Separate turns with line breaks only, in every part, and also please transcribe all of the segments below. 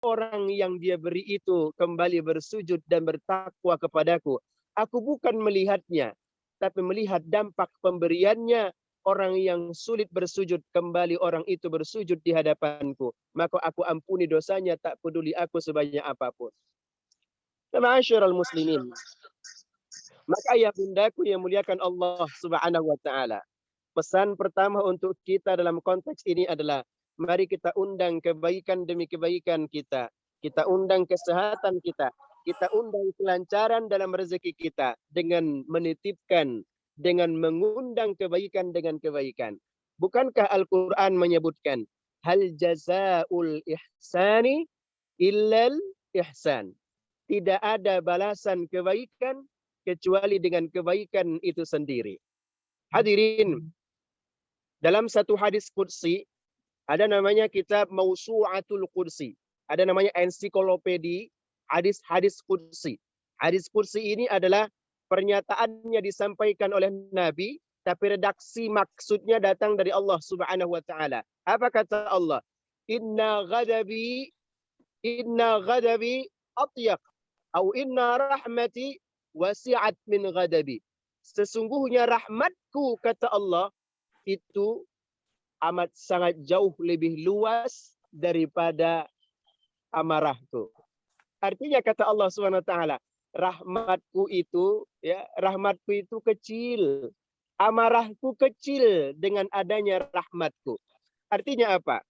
orang yang dia beri itu kembali bersujud dan bertakwa kepadaku, aku bukan melihatnya, tapi melihat dampak pemberiannya. Orang yang sulit bersujud, kembali orang itu bersujud di hadapanku. Maka aku ampuni dosanya, tak peduli aku sebanyak apapun. Ma'asyiral muslimin. Maka ayah bundaku yang muliakan Allah Subhanahu wa taala. Pesan pertama untuk kita dalam konteks ini adalah mari kita undang kebaikan demi kebaikan kita. Kita undang kesehatan kita. Kita undang kelancaran dalam rezeki kita dengan menitipkan, dengan mengundang kebaikan dengan kebaikan. Bukankah Al-Quran menyebutkan hal jazaul ihsani illal ihsan. Tidak ada balasan kebaikan kecuali dengan kebaikan itu sendiri. Hadirin, dalam satu hadis qudsi, ada namanya kitab Mausu'atul Qudsi. Ada namanya ensiklopedi hadis-hadis qudsi. Hadis qudsi ini adalah pernyataannya disampaikan oleh Nabi, tapi redaksi maksudnya datang dari Allah Subhanahu wa taala. Apa kata Allah? Inna ghadabi atyaq atau inna rahmati wasi'at min ghadabi. Sesungguhnya rahmatku, kata Allah, itu amat sangat jauh lebih luas daripada amarahku. Artinya kata Allah SWT, rahmatku itu kecil. Amarahku kecil dengan adanya rahmatku. Artinya apa?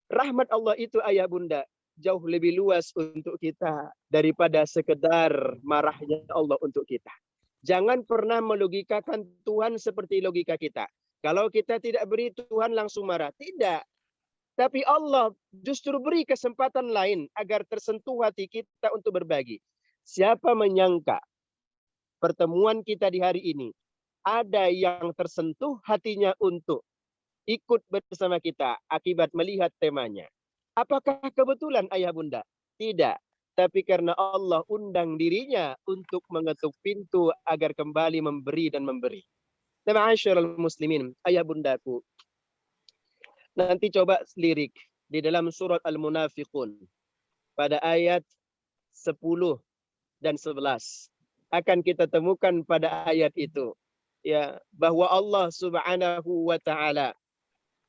Rahmat Allah itu ayah bunda jauh lebih luas untuk kita daripada sekedar marahnya Allah untuk kita. Jangan pernah melogikakan Tuhan seperti logika kita. Kalau kita tidak beri, Tuhan langsung marah. Tidak. Tapi Allah justru beri kesempatan lain agar tersentuh hati kita untuk berbagi. Siapa menyangka pertemuan kita di hari ini ada yang tersentuh hatinya untuk ikut bersama kita akibat melihat temanya. Apakah kebetulan ayah bunda? Tidak. Tapi karena Allah undang dirinya untuk mengetuk pintu agar kembali memberi dan memberi. Ma'asyiral muslimin, ayah bundaku. Nanti coba lirik di dalam surat Al-Munafiqun pada ayat 10 dan 11. Akan kita temukan pada ayat itu ya bahwa Allah Subhanahu wa taala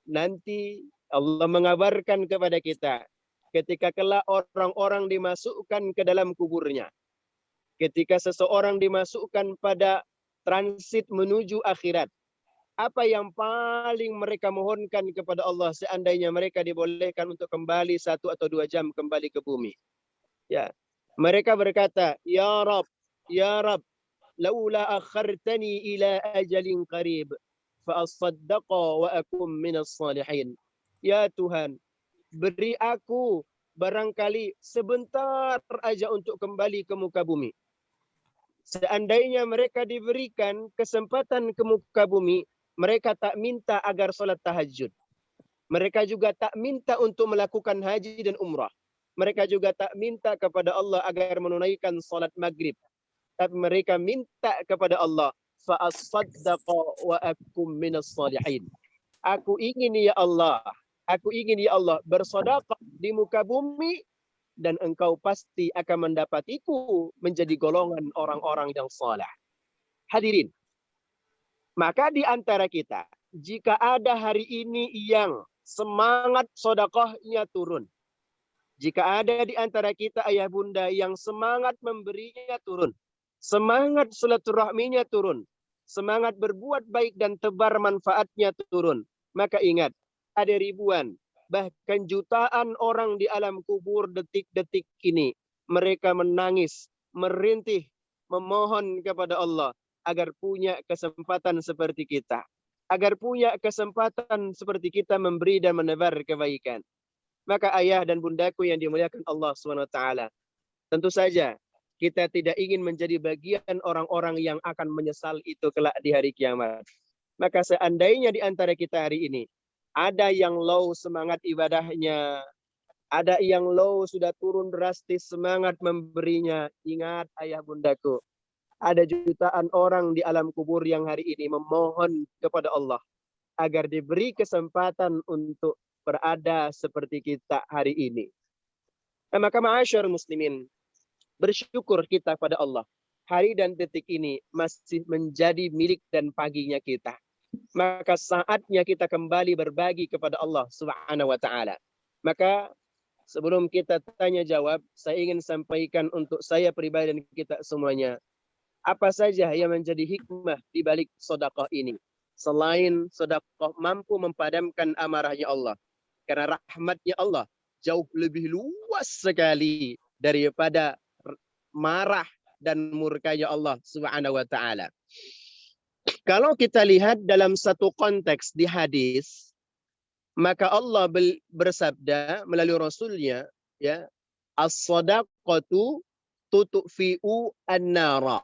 nanti Allah mengabarkan kepada kita ketika kelak orang-orang dimasukkan ke dalam kuburnya. Ketika seseorang dimasukkan pada transit menuju akhirat, apa yang paling mereka mohonkan kepada Allah seandainya mereka dibolehkan untuk kembali 1 atau 2 jam kembali ke bumi? Ya, mereka berkata, Ya Rab, laula akhartani ila ajalin qarib, fa asaddaqa wa akum minas salihin. Ya Tuhan, beri aku barangkali sebentar aja untuk kembali ke muka bumi. Seandainya mereka diberikan kesempatan ke muka bumi, mereka tak minta agar sholat tahajud. Mereka juga tak minta untuk melakukan haji dan umrah. Mereka juga tak minta kepada Allah agar menunaikan sholat maghrib. Tapi mereka minta kepada Allah, fa'asaddaqa wa akum minas salihin. Aku ingin ya Allah bersedekah di muka bumi dan engkau pasti akan mendapatiku menjadi golongan orang-orang yang saleh. Hadirin, maka di antara kita, jika ada hari ini yang semangat sedekahnya turun, jika ada di antara kita ayah bunda yang semangat memberinya turun, semangat silaturahminya turun, semangat berbuat baik dan tebar manfaatnya turun, maka ingat, ada ribuan, bahkan jutaan orang di alam kubur detik-detik ini. Mereka menangis, merintih, memohon kepada Allah agar punya kesempatan seperti kita. Agar punya kesempatan seperti kita memberi dan menebar kebaikan. Maka ayah dan bundaku yang dimuliakan Allah SWT, tentu saja kita tidak ingin menjadi bagian orang-orang yang akan menyesal itu kelak di hari kiamat. Maka seandainya di antara kita hari ini ada yang low semangat ibadahnya, ada yang low sudah turun drastis semangat memberinya, ingat ayah bundaku, ada jutaan orang di alam kubur yang hari ini memohon kepada Allah agar diberi kesempatan untuk berada seperti kita hari ini. Maka ma'asyar muslimin, bersyukur kita pada Allah. Hari dan detik ini masih menjadi milik dan paginya kita. Maka saatnya kita kembali berbagi kepada Allah Subhanahu wa taala. Maka sebelum kita tanya jawab, saya ingin sampaikan untuk saya pribadi dan kita semuanya, apa saja yang menjadi hikmah di balik sedekah ini. Selain sedekah mampu memadamkan amarahnya Allah. Karena rahmatnya Allah jauh lebih luas sekali daripada marah dan murkanya Allah Subhanahu wa taala. Kalau kita lihat dalam satu konteks di hadis, maka Allah bersabda melalui Rasulnya, ya, as-sadaqatu tutfi'u an-nara.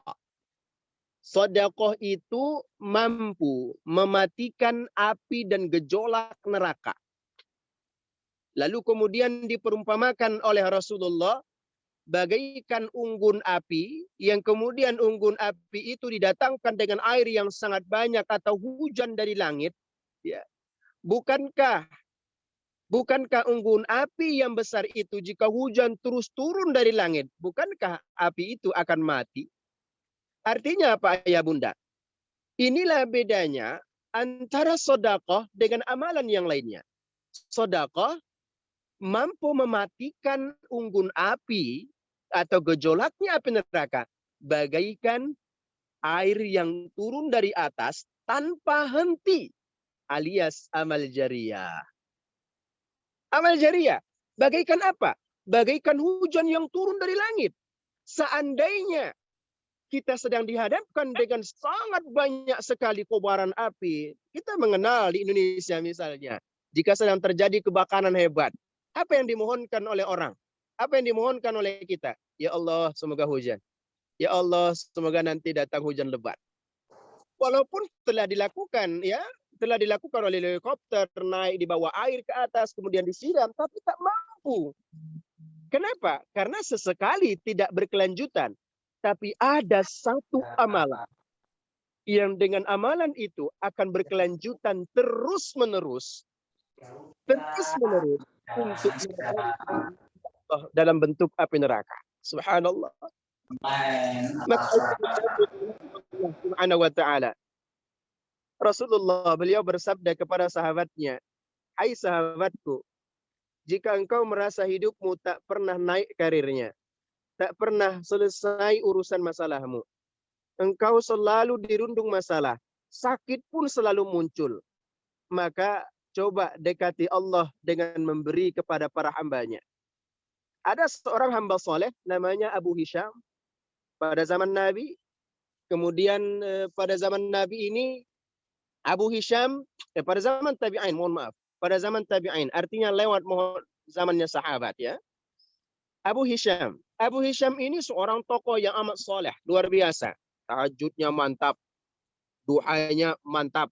Sedekah itu mampu mematikan api dan gejolak neraka. Lalu kemudian diperumpamakan oleh Rasulullah bagaikan unggun api, yang kemudian unggun api itu didatangkan dengan air yang sangat banyak atau hujan dari langit. Ya. Bukankah unggun api yang besar itu jika hujan terus turun dari langit, bukankah api itu akan mati? Artinya apa ya Bunda? Inilah bedanya antara sedekah dengan amalan yang lainnya. Sedekah mampu mematikan unggun api atau gejolaknya api neraka bagaikan air yang turun dari atas tanpa henti, alias amal jariyah. Amal jariyah bagaikan apa? Bagaikan hujan yang turun dari langit. Seandainya kita sedang dihadapkan dengan sangat banyak sekali kobaran api, kita mengenal di Indonesia misalnya, jika sedang terjadi kebakaran hebat, apa yang dimohonkan oleh orang? Apa yang dimohonkan oleh kita? Ya Allah, semoga hujan. Ya Allah, semoga nanti datang hujan lebat. Walaupun telah dilakukan, ya, telah dilakukan oleh helikopter, naik di bawah air ke atas, kemudian disiram, tapi tak mampu. Kenapa? Karena sesekali tidak berkelanjutan. Tapi ada satu amalan yang dengan amalan itu akan berkelanjutan terus-menerus untuk dalam bentuk api neraka. Subhanallah. Maka Subhanahu wa ta'ala. Rasulullah beliau bersabda kepada sahabatnya, "Hai sahabatku, jika engkau merasa hidupmu tak pernah naik karirnya, tak pernah selesai urusan masalahmu, engkau selalu dirundung masalah, sakit pun selalu muncul, maka coba dekati Allah dengan memberi kepada para hambanya." Ada seorang hamba soleh namanya Abu Hisham pada zaman Nabi. Kemudian pada zaman Nabi ini Abu Hisham pada zaman tabi'in, mohon maaf, pada zaman tabi'in, artinya lewat zamannya sahabat, ya. Abu Hisham ini seorang tokoh yang amat soleh, luar biasa. Tahajudnya mantap, duhanya mantap.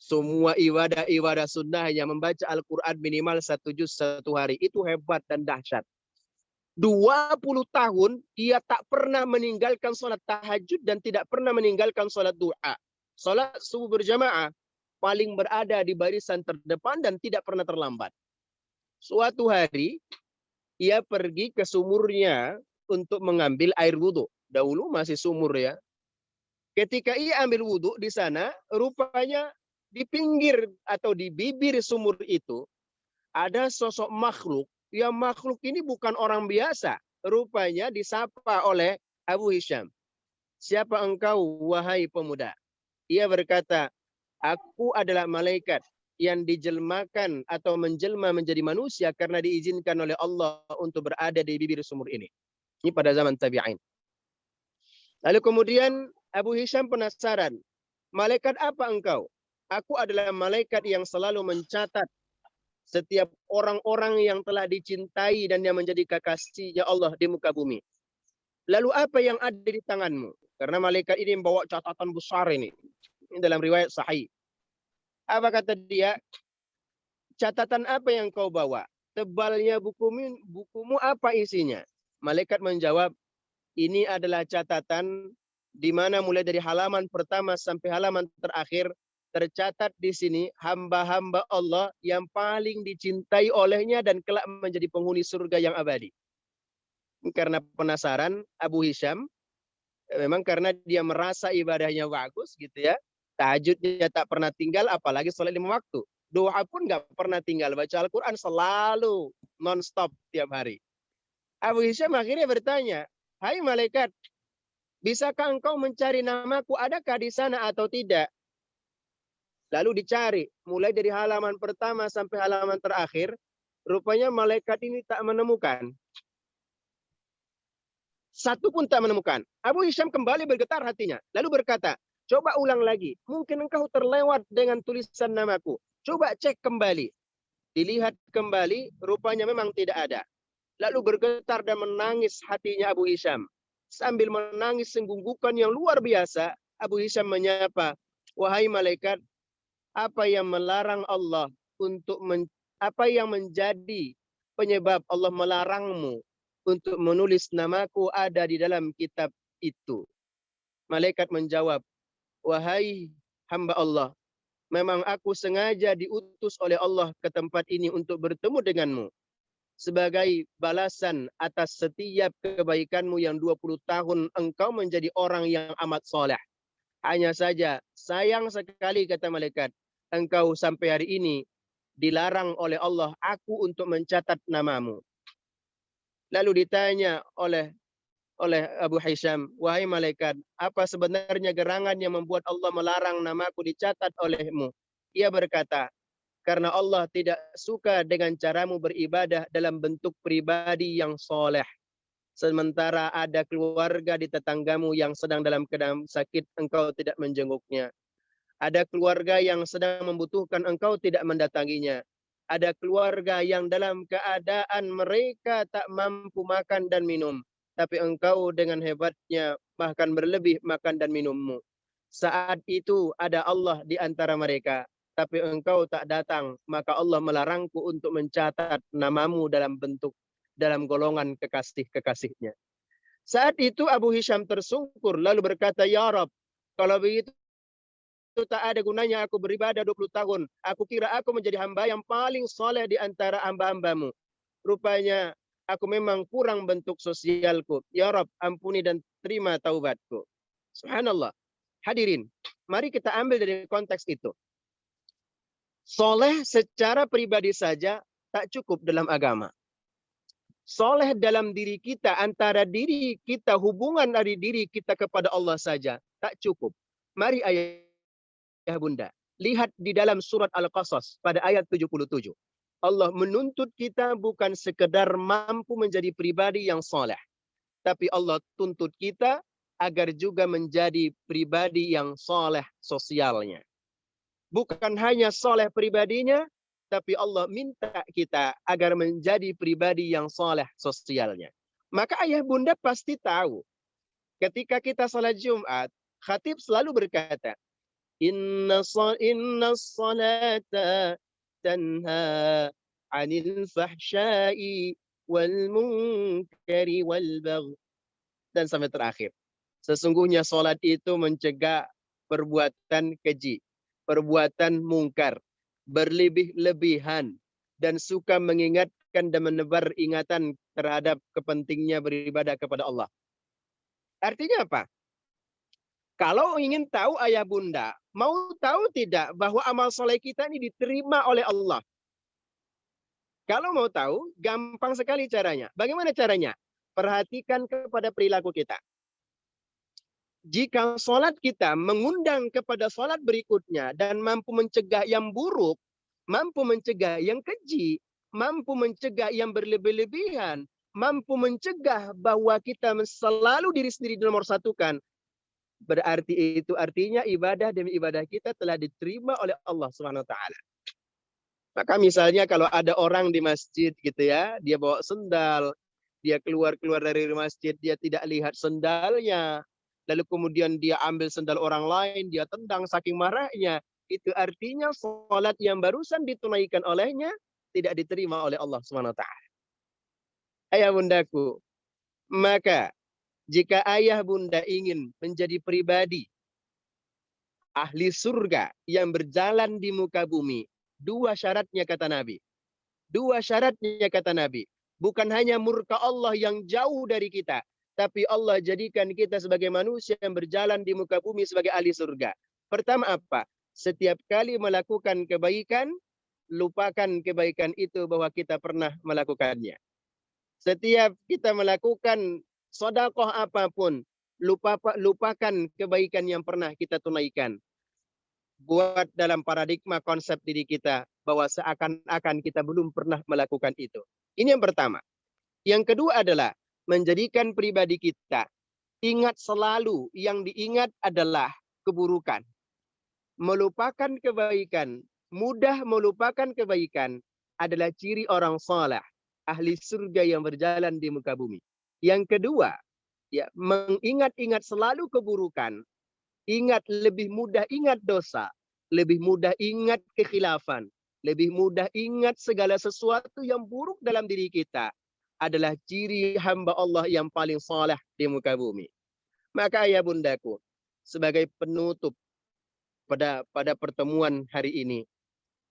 Semua ibadah sunnahnya, membaca Al-Quran minimal 1 juz 1 hari. Itu hebat dan dahsyat. 20 tahun dia tak pernah meninggalkan sholat tahajud dan tidak pernah meninggalkan sholat duha. Sholat subuh berjamaah paling berada di barisan terdepan dan tidak pernah terlambat. Suatu hari ia pergi ke sumurnya untuk mengambil air wudhu. Dahulu masih sumur, ya. Ketika ia ambil wudhu di sana, rupanya di pinggir atau di bibir sumur itu ada sosok makhluk. Yang makhluk ini bukan orang biasa. Rupanya disapa oleh Abu Hisham. "Siapa engkau, wahai pemuda?" Ia berkata, "Aku adalah malaikat yang dijelmakan atau menjelma menjadi manusia karena diizinkan oleh Allah untuk berada di bibir sumur ini." Ini pada zaman tabi'in. Lalu kemudian Abu Hisham penasaran, "Malaikat apa engkau?" "Aku adalah malaikat yang selalu mencatat setiap orang-orang yang telah dicintai dan yang menjadi kekasihnya Allah di muka bumi." "Lalu apa yang ada di tanganmu?" Karena malaikat ini membawa catatan besar ini. Ini dalam riwayat sahih. Apa kata dia? "Catatan apa yang kau bawa? Tebalnya bukumu apa isinya?" Malaikat menjawab, "Ini adalah catatan di mana mulai dari halaman pertama sampai halaman terakhir tercatat di sini hamba-hamba Allah yang paling dicintai olehnya dan kelak menjadi penghuni surga yang abadi. Karena penasaran, Abu Hisham memang karena dia merasa ibadahnya bagus gitu ya. Tahajudnya tak pernah tinggal, apalagi sholat 5 waktu. Doa pun nggak pernah tinggal. Baca Al-Quran selalu non-stop tiap hari. Abu Hisham akhirnya bertanya, hai malaikat, bisakah engkau mencari namaku? Adakah di sana atau tidak? Lalu dicari, mulai dari halaman pertama sampai halaman terakhir. Rupanya malaikat ini tak menemukan. Satu pun tak menemukan. Abu Hisham kembali bergetar hatinya. Lalu berkata, coba ulang lagi. Mungkin engkau terlewat dengan tulisan namaku. Coba cek kembali. Dilihat kembali, rupanya memang tidak ada. Lalu bergetar dan menangis hatinya Abu Hisham. Sambil menangis senggugukan yang luar biasa, Abu Hisham menyapa, wahai malaikat, apa yang melarang Allah apa yang menjadi penyebab Allah melarangmu untuk menulis namaku ada di dalam kitab itu? Malaikat menjawab, wahai hamba Allah, memang aku sengaja diutus oleh Allah ke tempat ini untuk bertemu denganmu. Sebagai balasan atas setiap kebaikanmu yang 20 tahun engkau menjadi orang yang amat soleh. Hanya saja sayang sekali, kata malaikat, engkau sampai hari ini dilarang oleh Allah aku untuk mencatat namamu. Lalu ditanya oleh Abu Hisham, wahai malaikat, apa sebenarnya gerangan yang membuat Allah melarang namaku dicatat olehmu? Ia berkata, karena Allah tidak suka dengan caramu beribadah dalam bentuk pribadi yang soleh. Sementara ada keluarga di tetanggamu yang sedang dalam keadaan sakit, engkau tidak menjenguknya. Ada keluarga yang sedang membutuhkan, engkau tidak mendatanginya. Ada keluarga yang dalam keadaan mereka tak mampu makan dan minum. Tapi engkau dengan hebatnya bahkan berlebih makan dan minummu. Saat itu ada Allah di antara mereka. Tapi engkau tak datang. Maka Allah melarangku untuk mencatat namamu dalam golongan kekasih-kekasihnya. Saat itu Abu Hisham tersungkur lalu berkata, ya Rab, kalau begitu tak ada gunanya aku beribadah 20 tahun. Aku kira aku menjadi hamba yang paling soleh di antara hamba-hambamu. Rupanya aku memang kurang bentuk sosialku. Ya Rab, ampuni dan terima taubatku. Subhanallah. Hadirin, mari kita ambil dari konteks itu. Soleh secara pribadi saja tak cukup dalam agama. Soleh dalam diri kita, antara diri kita, hubungan dari diri kita kepada Allah saja tak cukup. Mari ayah bunda, lihat di dalam surat Al-Qasas pada ayat 77. Allah menuntut kita bukan sekedar mampu menjadi pribadi yang soleh, tapi Allah tuntut kita agar juga menjadi pribadi yang soleh sosialnya. Bukan hanya soleh pribadinya, tapi Allah minta kita agar menjadi pribadi yang soleh sosialnya. Maka ayah bunda pasti tahu, ketika kita salat Jumat, khatib selalu berkata, Inna salata tanha anil fahsyai wal munkari wal bagh. Dan sampai terakhir. Sesungguhnya salat itu mencegah perbuatan keji, perbuatan mungkar, berlebih-lebihan, dan suka mengingatkan dan menebar ingatan terhadap kepentingnya beribadah kepada Allah. Artinya apa? Kalau ingin tahu ayah bunda, mau tahu tidak bahwa amal soleh kita ini diterima oleh Allah? Kalau mau tahu, gampang sekali caranya. Bagaimana caranya? Perhatikan kepada perilaku kita. Jika sholat kita mengundang kepada sholat berikutnya dan mampu mencegah yang buruk, mampu mencegah yang keji, mampu mencegah yang berlebih-lebihan, mampu mencegah bahwa kita selalu diri sendiri nomor satukan, berarti itu artinya ibadah demi ibadah kita telah diterima oleh Allah Subhanahu wa taala. Maka misalnya kalau ada orang di masjid gitu ya, dia bawa sendal, dia keluar dari masjid, dia tidak lihat sendalnya, lalu kemudian dia ambil sendal orang lain, dia tendang saking marahnya, itu artinya salat yang barusan ditunaikan olehnya tidak diterima oleh Allah Subhanahu wa taala. Ayah bundaku, maka jika ayah bunda ingin menjadi pribadi ahli surga yang berjalan di muka bumi. Dua syaratnya kata Nabi. Dua syaratnya kata Nabi. Bukan hanya murka Allah yang jauh dari kita, tapi Allah jadikan kita sebagai manusia yang berjalan di muka bumi sebagai ahli surga. Pertama apa? Setiap kali melakukan kebaikan, lupakan kebaikan itu bahwa kita pernah melakukannya. Setiap kita melakukan sedekah apapun, lupakan kebaikan yang pernah kita tunaikan. Buat dalam paradigma konsep diri kita bahwa seakan-akan kita belum pernah melakukan itu. Ini yang pertama. Yang kedua adalah menjadikan pribadi kita ingat selalu, yang diingat adalah keburukan. Melupakan kebaikan, mudah melupakan kebaikan adalah ciri orang saleh, ahli surga yang berjalan di muka bumi. Yang kedua, ya, mengingat-ingat selalu keburukan, lebih mudah ingat dosa, lebih mudah ingat kekhilafan, lebih mudah ingat segala sesuatu yang buruk dalam diri kita adalah ciri hamba Allah yang paling saleh di muka bumi. Maka ayah bundaku, sebagai penutup pada pertemuan hari ini,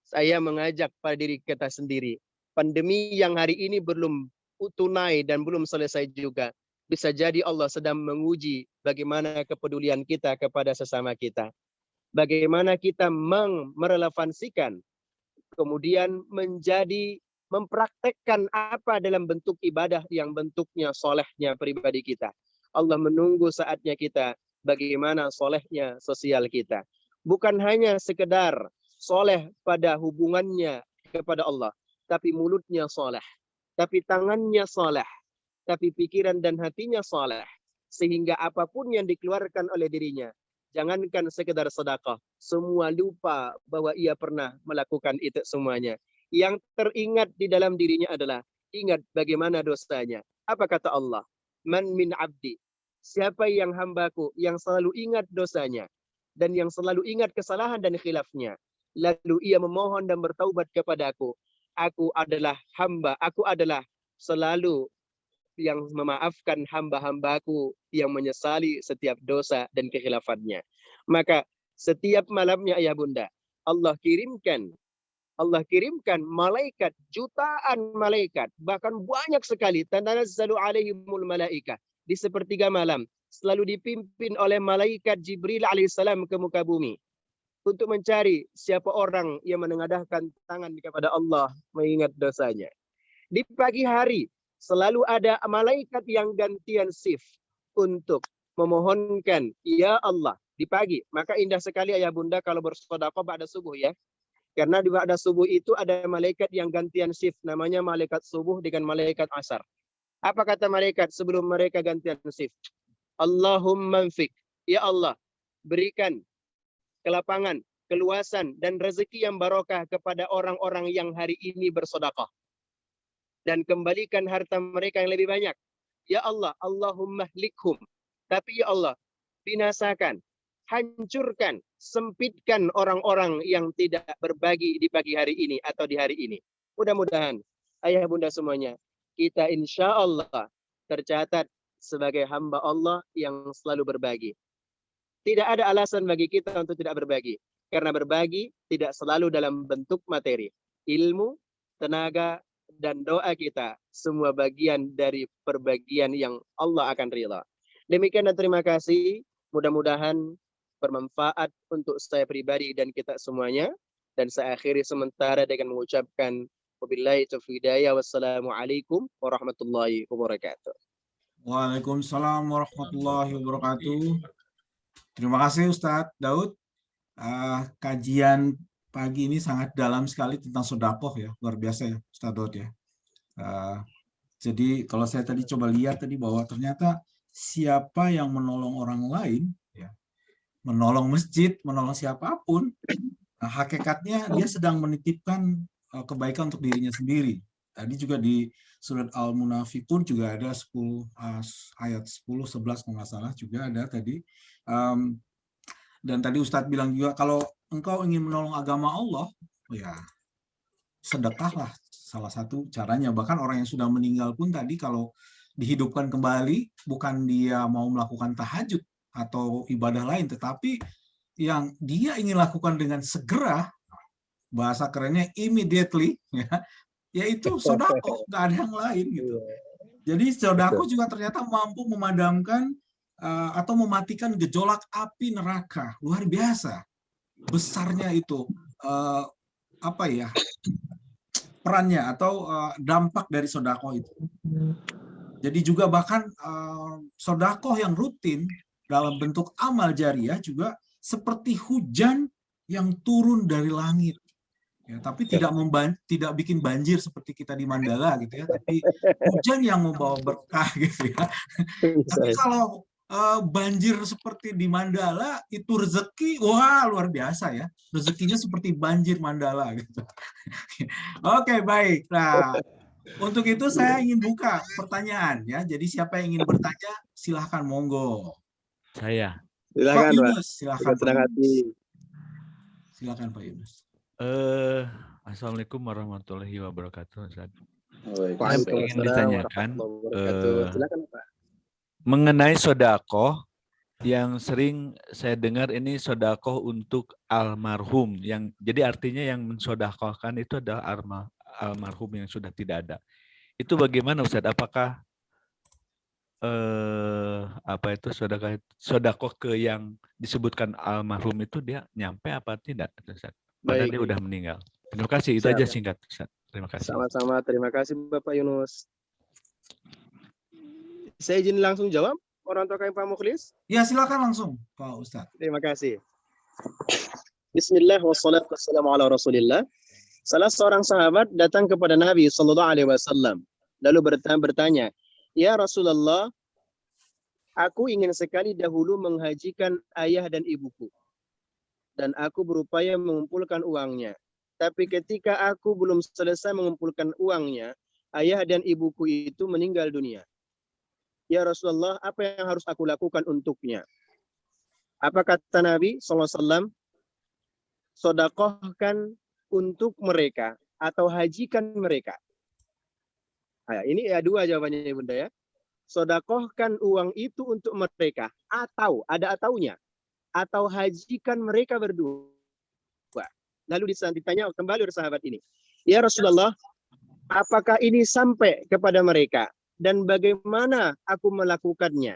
saya mengajak pada diri kita sendiri. Pandemi yang hari ini belum tunai dan belum selesai juga. Bisa jadi Allah sedang menguji bagaimana kepedulian kita kepada sesama kita. Bagaimana kita merelevansikan, kemudian mempraktekkan apa dalam bentuk ibadah yang bentuknya solehnya pribadi kita. Allah menunggu saatnya kita bagaimana solehnya sosial kita. Bukan hanya sekedar soleh pada hubungannya kepada Allah, tapi mulutnya soleh, tapi tangannya soleh, tapi pikiran dan hatinya soleh. Sehingga apapun yang dikeluarkan oleh dirinya, jangankan sekedar sedekah, semua lupa bahwa ia pernah melakukan itu semuanya. Yang teringat di dalam dirinya adalah ingat bagaimana dosanya. Apa kata Allah? Man min abdi. Siapa yang hambaku yang selalu ingat dosanya dan yang selalu ingat kesalahan dan khilafnya, lalu ia memohon dan bertaubat kepadaku, aku adalah hamba, aku adalah selalu yang memaafkan hamba-hambaku yang menyesali setiap dosa dan kekhilafannya. Maka setiap malamnya ayah bunda, Allah kirimkan malaikat, jutaan malaikat, bahkan banyak sekali, tanazzalu alaihimul malaika, di sepertiga malam selalu dipimpin oleh malaikat Jibril alaihissalam ke muka bumi untuk mencari siapa orang yang menengadahkan tangan kepada Allah mengingat dosanya. Di pagi hari selalu ada malaikat yang gantian shift untuk memohonkan, ya Allah, di pagi. Maka indah sekali ayah bunda kalau bersedekah ba'da subuh ya. Karena di ba'da subuh itu ada malaikat yang gantian shift, namanya malaikat subuh dengan malaikat asar. Apa kata malaikat sebelum mereka gantian shift? Allahumma anfik, ya Allah, berikan kelapangan, keluasan dan rezeki yang barokah kepada orang-orang yang hari ini bersedekah, dan kembalikan harta mereka yang lebih banyak. Ya Allah, Allahumma hlikhum. Tapi ya Allah, binasakan, hancurkan, sempitkan orang-orang yang tidak berbagi di pagi hari ini atau di hari ini. Mudah-mudahan ayah bunda semuanya, kita insya Allah tercatat sebagai hamba Allah yang selalu berbagi. Tidak ada alasan bagi kita untuk tidak berbagi. Karena berbagi tidak selalu dalam bentuk materi. Ilmu, tenaga, dan doa kita semua bagian dari perbagian yang Allah akan rela. Demikian dan terima kasih. Mudah-mudahan bermanfaat untuk saya pribadi dan kita semuanya. Dan saya akhiri sementara dengan mengucapkan wabillahi taufiq hidayah. Wassalamualaikum warahmatullahi wabarakatuh.
Waalaikumsalam warahmatullahi wabarakatuh. Terima kasih Ustadz Daud. Kajian pagi ini sangat dalam sekali tentang sedekah ya, luar biasa ya Ustadz Daud ya. Jadi kalau saya tadi coba lihat tadi bahwa ternyata siapa yang menolong orang lain, ya, menolong masjid, menolong siapapun, hakikatnya dia sedang menitipkan kebaikan untuk dirinya sendiri. Tadi juga di surat Al-Munafiqun juga ada 10 ayat 10, 11 kalau nggak salah juga ada tadi. Dan tadi Ustadz bilang juga kalau engkau ingin menolong agama Allah, ya sedekahlah salah satu caranya. Bahkan orang yang sudah meninggal pun tadi kalau dihidupkan kembali, bukan dia mau melakukan tahajud atau ibadah lain, tetapi yang dia ingin lakukan dengan segera, bahasa kerennya immediately, ya, yaitu sodako, nggak ada yang lain gitu. Jadi sodako juga ternyata mampu memadamkan atau mematikan gejolak api neraka, luar biasa besarnya itu apa ya perannya atau dampak dari sodako itu. Jadi juga bahkan sodako yang rutin dalam bentuk amal jariah juga seperti hujan yang turun dari langit. Ya, tapi tidak bikin banjir seperti kita di Mandala gitu ya, tapi hujan yang membawa berkah gitu ya. Tapi kalau banjir seperti di Mandala itu rezeki, wah luar biasa ya. Rezekinya seperti banjir Mandala gitu. Oke, baik. Nah, untuk itu saya ingin buka pertanyaan ya. Jadi siapa yang ingin bertanya silahkan monggo.
Saya.
Silakan,
Pak Yunus, silahkan Pak Yunus. Silakan Pak Yunus.
Assalamualaikum warahmatullahi wabarakatuh. Saya
Waalaikumsalam
ingin ditanyakan
silakan Pak.
mengenai sodakoh yang sering saya dengar ini sodakoh untuk almarhum, yang jadi artinya yang mensodakohkan itu adalah almarhum yang sudah tidak ada. Itu bagaimana Ustaz? Apakah apa itu sodakoh ke yang disebutkan almarhum itu dia nyampe apa tidak Ustaz? Padahal dia udah meninggal. Terima kasih, itu aja singkat. Terima kasih.
Sama-sama, terima kasih Bapak Yunus. Saya izin langsung jawab, orang tua kami Pak Mukhlis.
Ya, silakan langsung Pak Ustadz.
Terima kasih. Bismillah wassalatu wassalamu ala Rasulillah. Salah seorang sahabat datang kepada Nabi sallallahu alaihi wasallam lalu bertanya, "Ya Rasulullah, aku ingin sekali dahulu menghajikan ayah dan ibuku. Dan aku berupaya mengumpulkan uangnya. Tapi ketika aku belum selesai mengumpulkan uangnya, ayah dan ibuku itu meninggal dunia. Ya Rasulullah, apa yang harus aku lakukan untuknya?" Apa kata Nabi SAW? Sodakohkan untuk mereka atau hajikan mereka. Nah, ini ya dua jawabannya ya Bunda ya. Sodakohkan uang itu untuk mereka atau ada ataunya. Atau hajikan mereka berdua. Lalu ditanya kembali oleh sahabat ini. Ya Rasulullah, apakah ini sampai kepada mereka? Dan bagaimana aku melakukannya?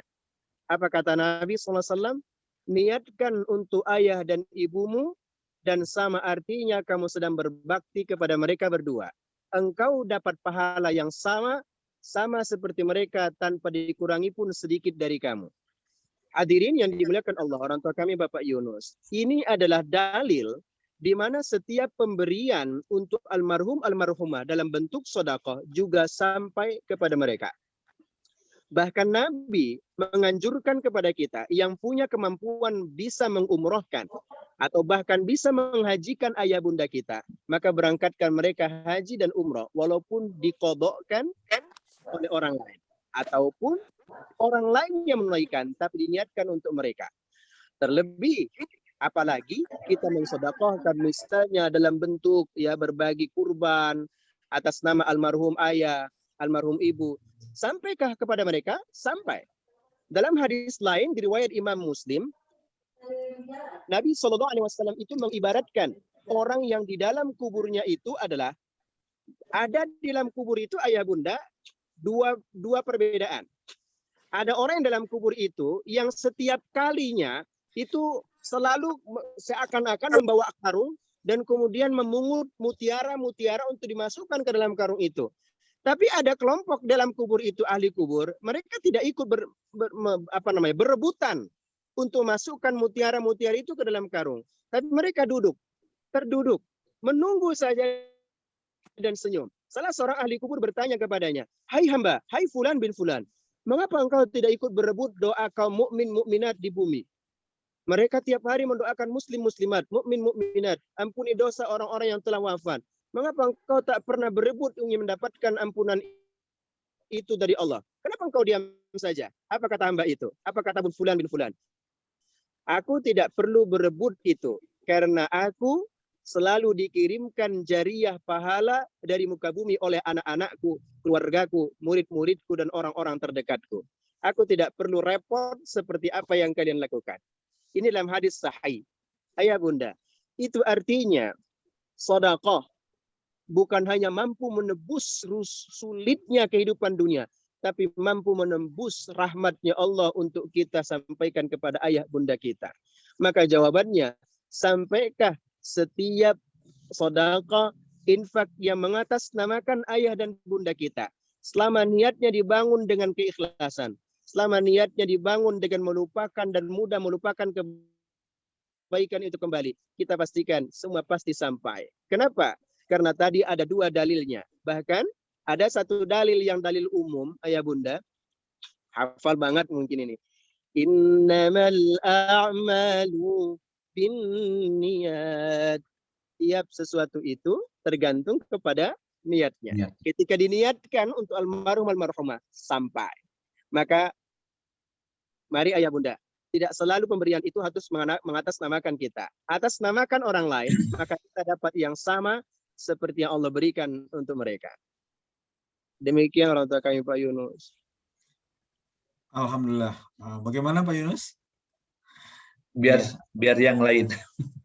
Apa kata Nabi SAW? Niatkan untuk ayah dan ibumu, dan sama artinya kamu sedang berbakti kepada mereka berdua. Engkau dapat pahala yang sama seperti mereka tanpa dikurangi pun sedikit dari kamu. Hadirin yang dimuliakan Allah, orang tua kami Bapak Yunus. Ini adalah dalil di mana setiap pemberian untuk almarhum almarhumah dalam bentuk sedekah juga sampai kepada mereka. Bahkan Nabi menganjurkan kepada kita yang punya kemampuan bisa mengumrohkan atau bahkan bisa menghajikan ayah bunda kita, maka berangkatkan mereka haji dan umroh walaupun diqodokkan oleh orang lain ataupun orang lain yang menunaikan tapi diniatkan untuk mereka. Terlebih apalagi kita mensedekahkan misalnya dalam bentuk ya berbagi kurban atas nama almarhum ayah, almarhum ibu. Sampaikah kepada mereka? Sampai. Dalam hadis lain di riwayat Imam Muslim, Nabi SAW itu mengibaratkan orang yang di dalam kuburnya itu adalah ada di dalam kubur itu ayah bunda dua perbedaan. Ada orang yang dalam kubur itu yang setiap kalinya itu selalu seakan-akan membawa karung dan kemudian memungut mutiara-mutiara untuk dimasukkan ke dalam karung itu. Tapi ada kelompok dalam kubur itu, ahli kubur, mereka tidak ikut berebutan untuk masukkan mutiara-mutiara itu ke dalam karung. Tapi mereka terduduk, menunggu saja dan senyum. Salah seorang ahli kubur bertanya kepadanya, "Hai hamba, hai fulan bin fulan, mengapa engkau tidak ikut berebut doa kaum mukmin mukminat di bumi? Mereka tiap hari mendoakan muslim muslimat, mukmin mukminat, ampuni dosa orang-orang yang telah wafat. Mengapa engkau tak pernah berebut ingin mendapatkan ampunan itu dari Allah? Kenapa engkau diam saja?" Apa kata hamba itu? Apa kata fulan bin fulan? "Aku tidak perlu berebut itu karena aku selalu dikirimkan jariah pahala dari muka bumi oleh anak-anakku, keluargaku, murid-muridku, dan orang-orang terdekatku. Aku tidak perlu repot seperti apa yang kalian lakukan." Ini dalam hadis sahih. Ayah bunda, itu artinya sedekah bukan hanya mampu menebus sulitnya kehidupan dunia, tapi mampu menembus rahmatnya Allah untuk kita sampaikan kepada ayah bunda kita. Maka jawabannya, sampaikah setiap sedekah, infak yang mengatasnamakan ayah dan bunda kita, selama niatnya dibangun dengan keikhlasan, selama niatnya dibangun dengan melupakan dan mudah melupakan kebaikan itu kembali, kita pastikan semua pasti sampai. Kenapa? Karena tadi ada dua dalilnya. Bahkan ada satu dalil yang dalil umum, ayah bunda. Hafal banget mungkin ini. Innamal a'malu binniyat. Tiap sesuatu itu tergantung kepada niatnya.
Ya.
Ketika diniatkan untuk almarhum almarhumah sampai. Maka mari ayah bunda, tidak selalu pemberian itu harus mengatasnamakan kita. Atasnamakan orang lain, maka kita dapat yang sama seperti yang Allah berikan untuk mereka. Demikian orang tua kami Pak Yunus.
Alhamdulillah. Bagaimana Pak Yunus?
Biar yang lain.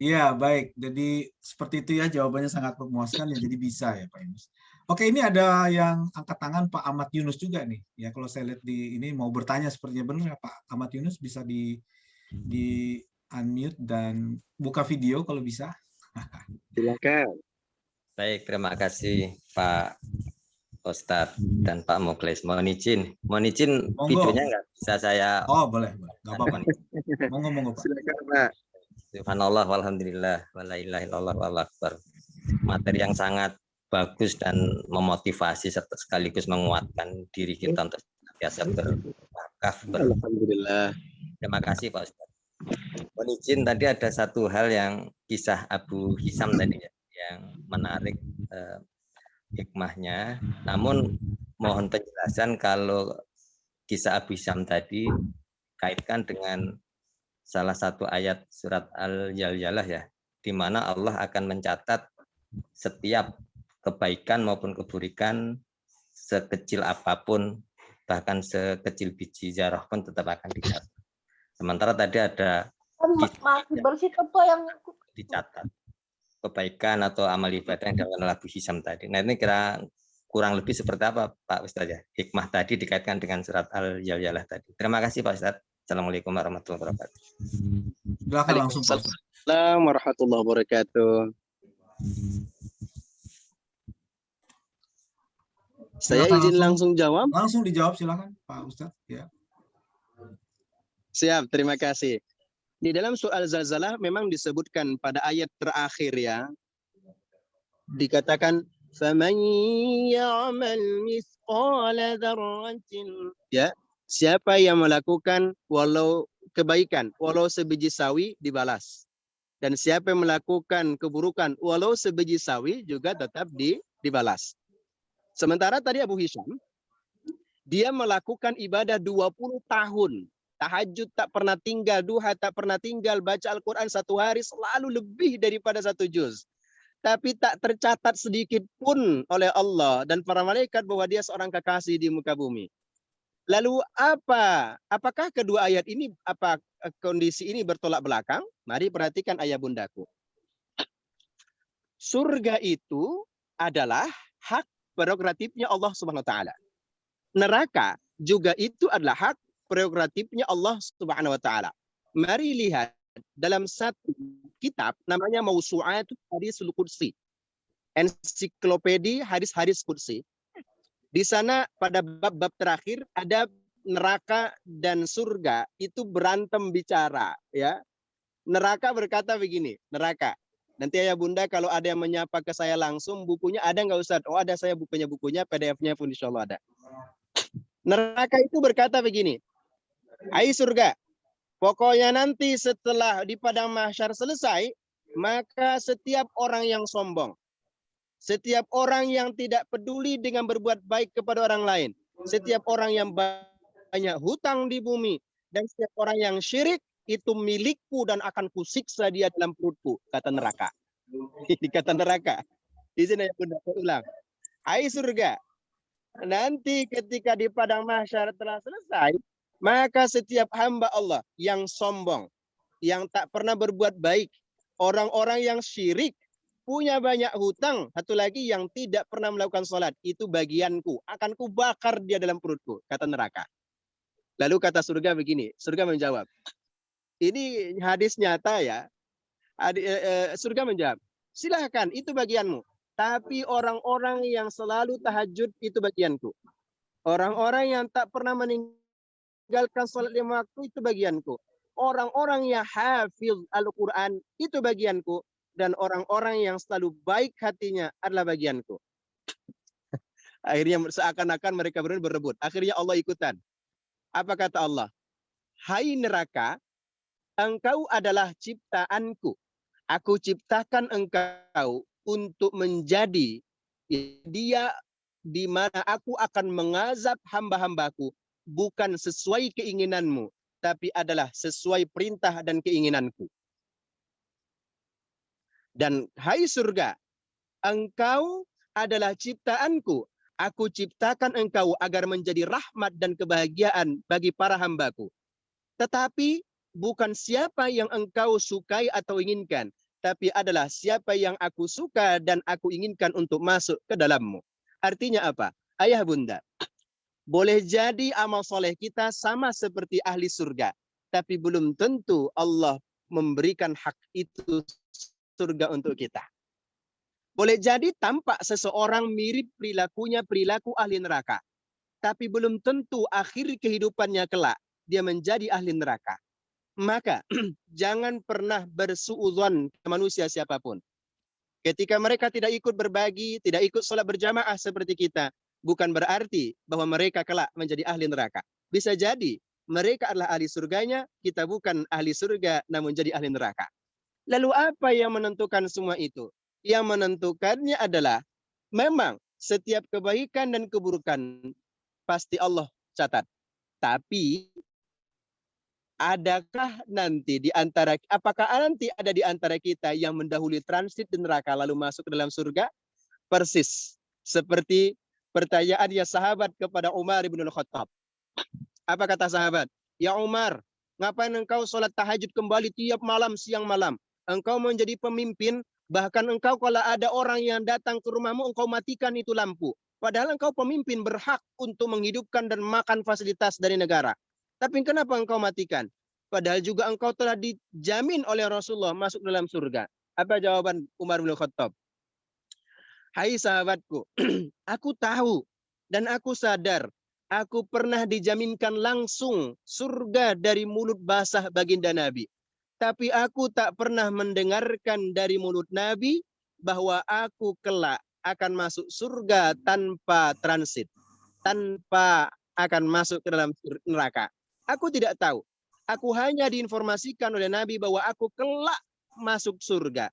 Iya, baik. Jadi seperti itu ya, jawabannya sangat memuaskan ya, jadi bisa ya Pak Yunus. Oke, ini ada yang angkat tangan Pak Ahmad Yunus juga nih. Ya, kalau saya lihat di ini mau bertanya sepertinya benar ya Pak Ahmad Yunus, bisa di unmute dan buka video kalau bisa.
Silakan.
Baik, terima kasih Pak Ustadz dan Pak Muklis. Mohon izin videonya nggak bisa saya.
Oh, boleh. Nggak apa-apa. Monggo Pak.
Silakan Pak.
Subhanallah, walhamdulillah, wala ilaha illallah, wallahu akbar. Materi yang sangat bagus dan memotivasi serta sekaligus menguatkan diri kita untuk biasa berwakaf.
Alhamdulillah.
Terima kasih Pak Ustadz. Mohon izin, tadi ada satu hal yang kisah Abu Hisam tadi ya, yang menarik hikmahnya. Namun mohon penjelasan kalau kisah Abu Hisam tadi kaitkan dengan salah satu ayat surat Al-Yalyalah ya, di mana Allah akan mencatat setiap kebaikan maupun keburukan sekecil apapun, bahkan sekecil biji zarah pun tetap akan dicatat. Sementara tadi ada yang dicatat kebaikan atau amal ibadah yang dilakukan oleh Abu Hisam tadi. Nah, ini kira kurang lebih seperti apa Pak Ustadz ya? Hikmah tadi dikaitkan dengan surat Al-Yalyalah tadi. Terima kasih Pak Ustadz. Assalamualaikum warahmatullahi wabarakatuh.
Silakan langsung Pak Ustadz.
Assalamualaikum warahmatullahi wabarakatuh. Saya izin langsung jawab.
Langsung dijawab silakan Pak Ustadz. Ya.
Siap, terima kasih. Di dalam soal zalzalah memang disebutkan pada ayat terakhir ya. Dikatakan faman ya'mal mithqala dzarratin. Ya, siapa yang melakukan walau kebaikan, walau sebiji sawi dibalas. Dan siapa yang melakukan keburukan walau sebiji sawi juga tetap dibalas. Sementara tadi Abu Hisam, dia melakukan ibadah 20 tahun. Tahajud tak pernah tinggal, duha tak pernah tinggal, baca Al-Quran satu hari selalu lebih daripada 1 juz. Tapi tak tercatat sedikit pun oleh Allah dan para malaikat bahwa dia seorang kekasih di muka bumi. Lalu apakah kedua ayat ini, apa kondisi ini bertolak belakang? Mari perhatikan ayah bundaku. Surga itu adalah hak prerogatifnya Allah Subhanahu wa taala. Neraka juga itu adalah hak prerogatifnya Allah Subhanahu wa taala. Mari lihat dalam satu kitab namanya Mausu'at Hadisul Qudsi. Ensiklopedia hadis-hadis qudsi. Di sana pada bab-bab terakhir ada neraka dan surga itu berantem bicara ya. Neraka berkata begini, neraka. Nanti ayah bunda kalau ada yang menyapa ke saya langsung, bukunya ada nggak Ustaz? Oh ada, saya bukunya PDF-nya pun insya Allah ada. Neraka itu berkata begini, hai surga, pokoknya nanti setelah di padang mahsyar selesai, maka setiap orang yang sombong, setiap orang yang tidak peduli dengan berbuat baik kepada orang lain, setiap orang yang banyak hutang di bumi, dan setiap orang yang syirik, itu milikku dan akan kusiksa dia dalam perutku, kata neraka. Ini kata neraka. Di sini ya bunda, ulang. Hai surga, nanti ketika di padang mahsyar telah selesai, maka setiap hamba Allah yang sombong, yang tak pernah berbuat baik, Orang-orang yang syirik, punya banyak hutang, satu lagi yang tidak pernah melakukan sholat, itu bagianku, akan kubakar dia dalam perutku, kata neraka. Lalu kata surga begini, surga menjawab, ini hadis nyata ya. Surga menjawab, silahkan itu bagianmu. Tapi orang-orang yang selalu tahajud itu bagianku. Orang-orang yang tak pernah meninggalkan sholat 5 waktu itu bagianku. Orang-orang yang hafiz Al-Quran itu bagianku. Dan orang-orang yang selalu baik hatinya adalah bagianku. Akhirnya seakan-akan mereka berebut. Akhirnya Allah ikutan. Apa kata Allah? Hai neraka, engkau adalah ciptaanku. Aku ciptakan engkau untuk menjadi dia di mana aku akan mengazab hamba-hambaku bukan sesuai keinginanmu, tapi adalah sesuai perintah dan keinginanku. Dan hai surga, engkau adalah ciptaanku. Aku ciptakan engkau agar menjadi rahmat dan kebahagiaan bagi para hambaku. Tetapi bukan siapa yang engkau sukai atau inginkan, tapi adalah siapa yang aku suka dan aku inginkan untuk masuk ke dalammu. Artinya apa? Ayah bunda, boleh jadi amal soleh kita sama seperti ahli surga, tapi belum tentu Allah memberikan hak itu surga untuk kita. Boleh jadi tampak seseorang mirip perilakunya perilaku ahli neraka, tapi belum tentu akhir kehidupannya kelak dia menjadi ahli neraka. Maka jangan pernah bersuudzon ke manusia siapapun. Ketika mereka tidak ikut berbagi, tidak ikut sholat berjamaah seperti kita, bukan berarti bahwa mereka kelak menjadi ahli neraka. Bisa jadi mereka adalah ahli surganya, kita bukan ahli surga namun jadi ahli neraka. Lalu apa yang menentukan semua itu? Yang menentukannya adalah memang setiap kebaikan dan keburukan pasti Allah catat. Tapi apakah nanti ada di antara kita yang mendahului transit di neraka lalu masuk ke dalam surga? Persis seperti pertanyaannya sahabat kepada Umar bin Khattab. Apa kata sahabat? Ya Umar, ngapain engkau sholat tahajud kembali tiap malam, siang malam? Engkau menjadi pemimpin, bahkan engkau kalau ada orang yang datang ke rumahmu, engkau matikan itu lampu. Padahal engkau pemimpin berhak untuk menghidupkan dan makan fasilitas dari negara. Tapi kenapa engkau matikan? Padahal juga engkau telah dijamin oleh Rasulullah masuk dalam surga. Apa jawaban Umar bin Khattab? Hai sahabatku, aku tahu dan aku sadar, aku pernah dijaminkan langsung surga dari mulut basah baginda Nabi. Tapi aku tak pernah mendengarkan dari mulut Nabi bahwa aku kelak akan masuk surga tanpa transit, tanpa akan masuk ke dalam neraka. Aku tidak tahu. Aku hanya diinformasikan oleh Nabi bahwa aku kelak masuk surga.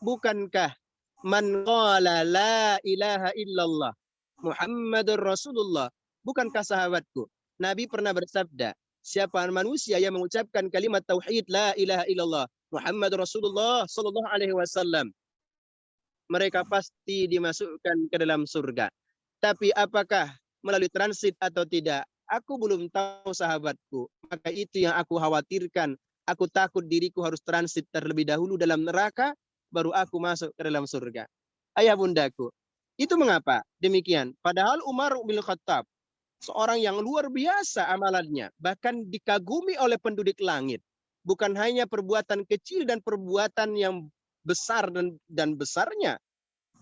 Bukankah man qala la ilaha illallah Muhammadur Rasulullah? Bukankah sahabatku, Nabi pernah bersabda, siapa manusia yang mengucapkan kalimat tauhid la ilaha illallah Muhammadur Rasulullah sallallahu alaihi wasallam, mereka pasti dimasukkan ke dalam surga. Tapi apakah melalui transit atau tidak? Aku belum tahu sahabatku. Maka itu yang aku khawatirkan. Aku takut diriku harus transit terlebih dahulu dalam neraka, baru aku masuk ke dalam surga. Ayah bundaku, itu mengapa demikian? Padahal Umar bin Khattab, seorang yang luar biasa amalannya, bahkan dikagumi oleh penduduk langit. Bukan hanya perbuatan kecil dan perbuatan yang besar dan besarnya,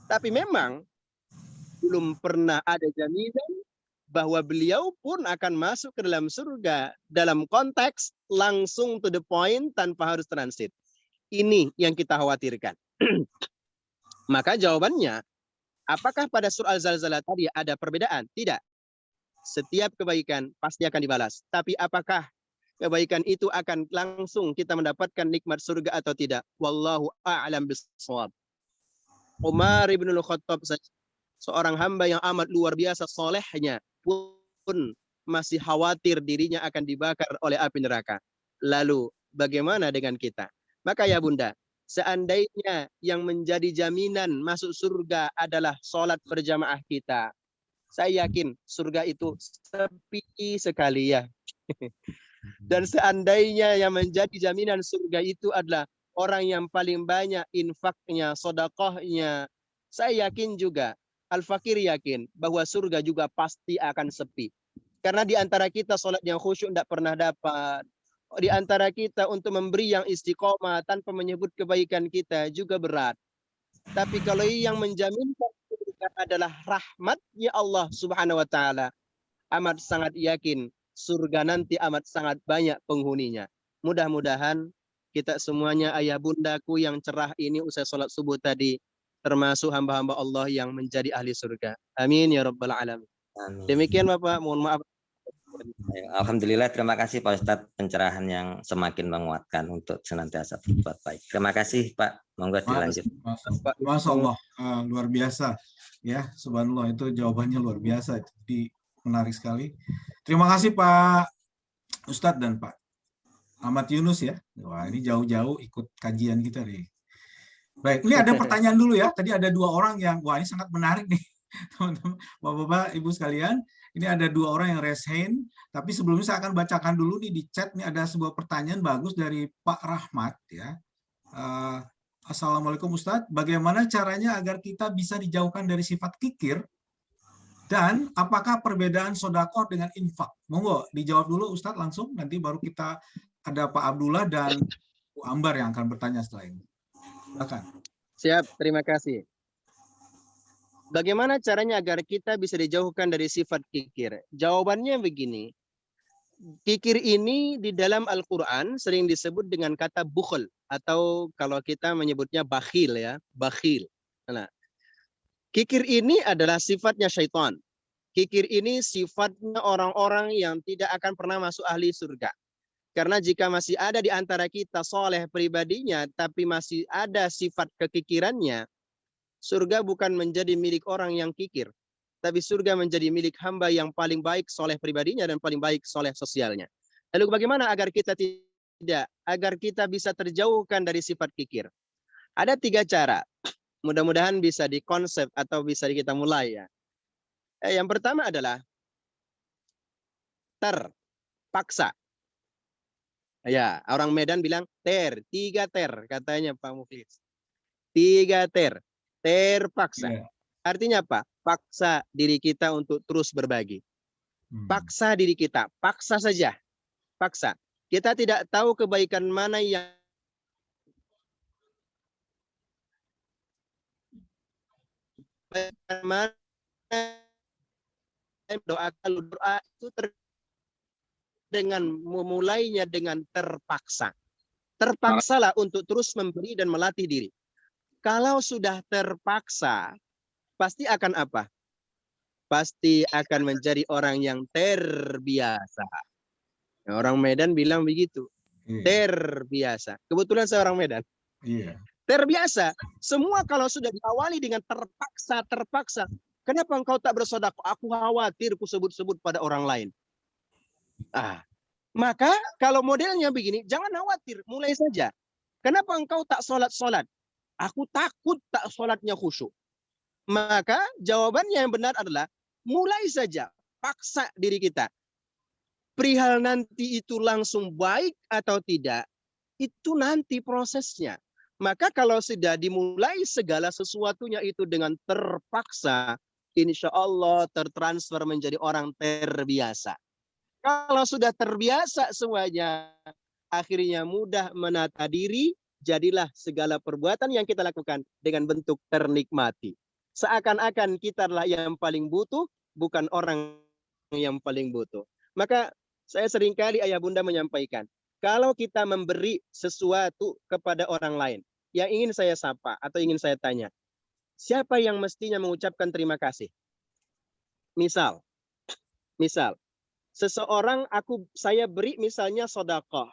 tapi memang belum pernah ada jaminan bahwa beliau pun akan masuk ke dalam surga dalam konteks langsung to the point tanpa harus transit. Ini yang kita khawatirkan. Maka jawabannya, apakah pada surah Al-Zalzalah tadi ada perbedaan? Tidak. Setiap kebaikan pasti akan dibalas. Tapi apakah kebaikan itu akan langsung kita mendapatkan nikmat surga atau tidak? Wallahu a'lam bishawab. Umar bin Khattab, seorang hamba yang amat luar biasa solehnya, pun masih khawatir dirinya akan dibakar oleh api neraka. Lalu bagaimana dengan kita? Maka ya bunda, seandainya yang menjadi jaminan masuk surga adalah sholat berjamaah kita, saya yakin surga itu sepi sekali ya. Dan seandainya yang menjadi jaminan surga itu adalah orang yang paling banyak infaknya, sedekahnya. Saya yakin juga, Al-Fakir yakin bahwa surga juga pasti akan sepi. Karena di antara kita sholat yang khusyuk tidak pernah dapat. Di antara kita untuk memberi yang istiqomah tanpa menyebut kebaikan kita juga berat. Tapi kalau yang menjaminkan surga adalah rahmatnya Allah Subhanahu wa taala, amat sangat yakin surga nanti amat sangat banyak penghuninya. Mudah-mudahan kita semuanya ayah bundaku yang cerah ini usai sholat subuh tadi termasuk hamba-hamba Allah yang menjadi ahli surga. Amin ya rabbal alamin.
Amin.
Demikian Bapak, mohon maaf.
Alhamdulillah, terima kasih Pak Ustadz pencerahan yang semakin menguatkan untuk senantiasa berbuat baik. Terima kasih Pak, monggo dilanjut.
Masya Allah, luar biasa ya, subhanallah, itu jawabannya luar biasa, jadi menarik sekali. Terima kasih Pak Ustadz dan Pak Ahmad Yunus ya. Wah, ini jauh-jauh ikut kajian kita nih. Baik, ini ada pertanyaan dulu ya. Tadi ada 2 orang yang, wah ini sangat menarik nih, teman-teman, bapak-bapak, ibu sekalian. Ini ada 2 orang yang raise hand, tapi sebelumnya saya akan bacakan dulu nih di chat. Ini ada sebuah pertanyaan bagus dari Pak Rahmat ya. Assalamualaikum Ustadz, bagaimana caranya agar kita bisa dijauhkan dari sifat kikir? Dan apakah perbedaan sedekah dengan infak? Monggo dijawab dulu Ustadz langsung, nanti baru kita ada Pak Abdullah dan Bu Ambar yang akan bertanya setelah ini. Silakan.
Siap, terima kasih. Bagaimana caranya agar kita bisa dijauhkan dari sifat kikir? Jawabannya begini. Kikir ini di dalam Al-Quran sering disebut dengan kata bukhl, atau kalau kita menyebutnya bakhil ya, bakhil. Nah, kikir ini adalah sifatnya syaitan. Kikir ini sifatnya orang-orang yang tidak akan pernah masuk ahli surga. Karena jika masih ada di antara kita soleh pribadinya, tapi masih ada sifat kekikirannya, surga bukan menjadi milik orang yang kikir, tapi surga menjadi milik hamba yang paling baik soleh pribadinya dan paling baik soleh sosialnya. Lalu bagaimana agar kita bisa terjauhkan dari sifat kikir? Ada 3 cara. Mudah-mudahan bisa dikonsep atau bisa kita mulai ya. Yang pertama adalah terpaksa. Ya, orang Medan bilang 3 ter katanya Pak Muflis. 3 terpaksa.
Ya.
Artinya apa? Paksa diri kita untuk terus berbagi. Paksa diri kita, paksa saja. Paksa. Kita tidak tahu kebaikan mana yang doa itu dengan memulainya dengan terpaksa. Terpaksalah untuk terus memberi dan melatih diri. Kalau sudah terpaksa, pasti akan apa? Pasti akan menjadi orang yang terbiasa. Nah, orang Medan bilang begitu. Terbiasa. Kebetulan saya orang Medan.
Iya.
Terbiasa. Semua kalau sudah diawali dengan terpaksa. Kenapa engkau tak bersedekah? Aku khawatir ku sebut-sebut pada orang lain. Maka kalau modelnya begini, jangan khawatir, mulai saja. Kenapa engkau tak sholat? Aku takut tak sholatnya khusyuk. Maka jawabannya yang benar adalah mulai saja, paksa diri kita. Perihal nanti itu langsung baik atau tidak, itu nanti prosesnya. Maka kalau sudah dimulai segala sesuatunya itu dengan terpaksa, insya Allah tertransfer menjadi orang terbiasa. Kalau sudah terbiasa semuanya, akhirnya mudah menata diri, jadilah segala perbuatan yang kita lakukan dengan bentuk ternikmati. Seakan-akan kita adalah yang paling butuh, bukan orang yang paling butuh. Maka saya seringkali ayah bunda menyampaikan, kalau kita memberi sesuatu kepada orang lain, yang ingin saya sapa atau ingin saya tanya, siapa yang mestinya mengucapkan terima kasih? Misal, seseorang saya beri misalnya sedekah.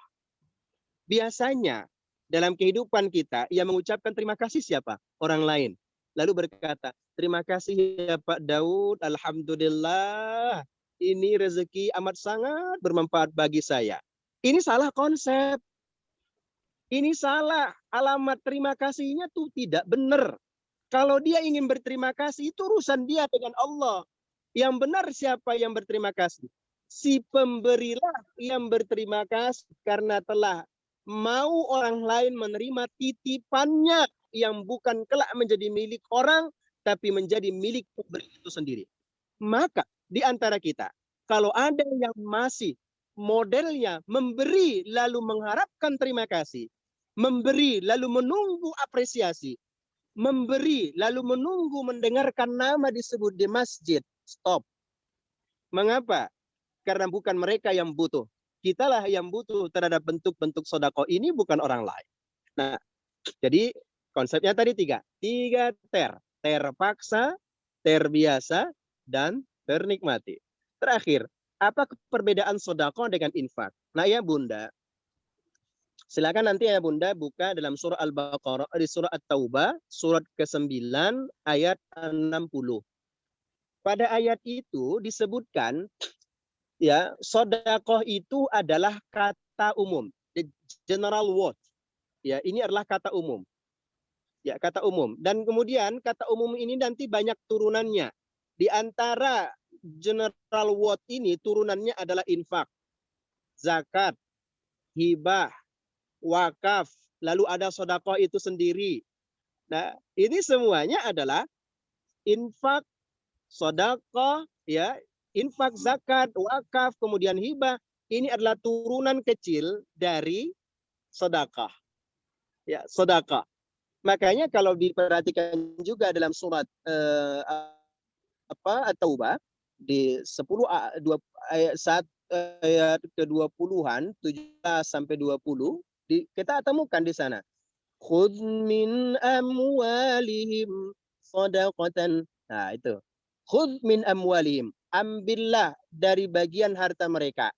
Biasanya dalam kehidupan kita yang mengucapkan terima kasih siapa? Orang lain. Lalu berkata, terima kasih ya Pak Daud, alhamdulillah ini rezeki amat sangat bermanfaat bagi saya. Ini salah konsep. Ini salah. Alamat terima kasihnya tuh tidak benar. Kalau dia ingin berterima kasih itu urusan dia dengan Allah. Yang benar siapa yang berterima kasih? Si pemberilah yang berterima kasih karena telah mau orang lain menerima titipannya yang bukan kelak menjadi milik orang, tapi menjadi milik pemberi itu sendiri. Maka di antara kita, kalau ada yang masih modelnya memberi lalu mengharapkan terima kasih, memberi lalu menunggu apresiasi, memberi lalu menunggu mendengarkan nama disebut di masjid, stop. Mengapa? Karena bukan mereka yang butuh. Kitalah yang butuh terhadap bentuk-bentuk sedekah ini, bukan orang lain. Nah, jadi konsepnya tadi tiga ter. Terpaksa, terbiasa, dan ternikmati. Terakhir, apa perbedaan sedekah dengan infak? Nah ya Bunda, silakan nanti ya Bunda buka dalam surah Al-Baqarah, di surah At-Taubah, surat ke-9 ayat 60. Pada ayat itu disebutkan ya, sedekah itu adalah kata umum, the general word. Ya, ini adalah kata umum. Ya, kata umum. Dan kemudian kata umum ini nanti banyak turunannya. Di antara general word ini turunannya adalah infak, zakat, hibah, wakaf, lalu ada sedekah itu sendiri. Nah, ini semuanya adalah infak, sedekah, ya, infak, zakat, wakaf, kemudian hibah. Ini adalah turunan kecil dari sedekah. Ya, sedekah. Makanya kalau diperhatikan juga dalam surat At-Taubah di 10 ayat 1 ayat ke-20-an 17 sampai 20 kita temukan di sana. Khudh min amwalihim shadaqatan. Nah, itu. Khudh min amwalihim. Ambillah dari bagian harta mereka.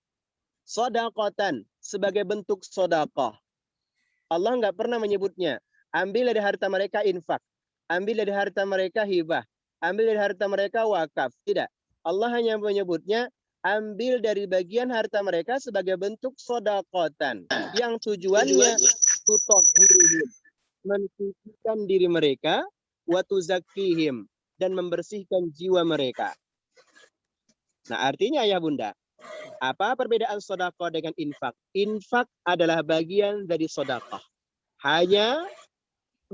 Shadaqatan, sebagai bentuk sedekah. Allah nggak pernah menyebutnya. Ambil dari harta mereka infak. Ambil dari harta mereka hibah. Ambil dari harta mereka wakaf. Tidak. Allah hanya menyebutnya ambil dari bagian harta mereka sebagai bentuk sedekatan. Yang tujuannya tutahhiruhum, mensucikan diri mereka, wa tuzakkihim, dan membersihkan jiwa mereka. Nah, artinya ya Bunda, apa perbedaan sedekah dengan infak? Infak adalah bagian dari sedekah. Hanya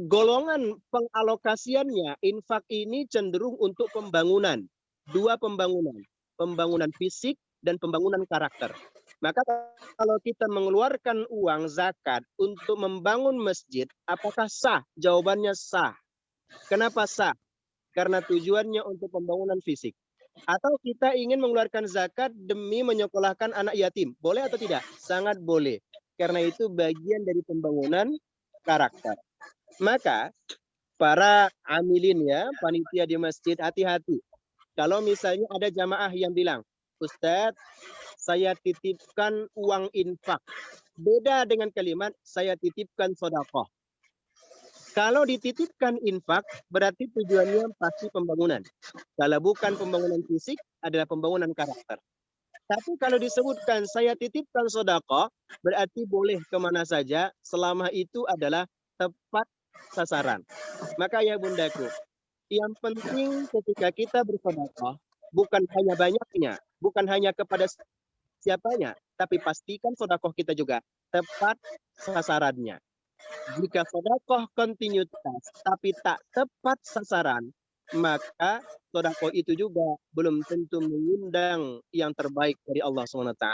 golongan pengalokasiannya, infak ini cenderung untuk pembangunan. Dua pembangunan. Pembangunan fisik dan pembangunan karakter. Maka kalau kita mengeluarkan uang zakat untuk membangun masjid, apakah sah? Jawabannya sah. Kenapa sah? Karena tujuannya untuk pembangunan fisik. Atau kita ingin mengeluarkan zakat demi menyekolahkan anak yatim. Boleh atau tidak? Sangat boleh. Karena itu bagian dari pembangunan karakter. Maka para amilin ya, panitia di masjid, hati-hati. Kalau misalnya ada jamaah yang bilang, Ustadz, saya titipkan uang infak. Beda dengan kalimat, saya titipkan sedekah. Kalau dititipkan infak, berarti tujuannya pasti pembangunan. Kalau bukan pembangunan fisik, adalah pembangunan karakter. Tapi kalau disebutkan saya titipkan sedekah, berarti boleh kemana saja, selama itu adalah tepat sasaran. Maka ya bundaku, yang penting ketika kita bersedekah, bukan hanya banyaknya, bukan hanya kepada siapanya, tapi pastikan sedekah kita juga tepat sasarannya. Jika sedekah kontinuitas tapi tak tepat sasaran, maka sedekah itu juga belum tentu mengundang yang terbaik dari Allah SWT.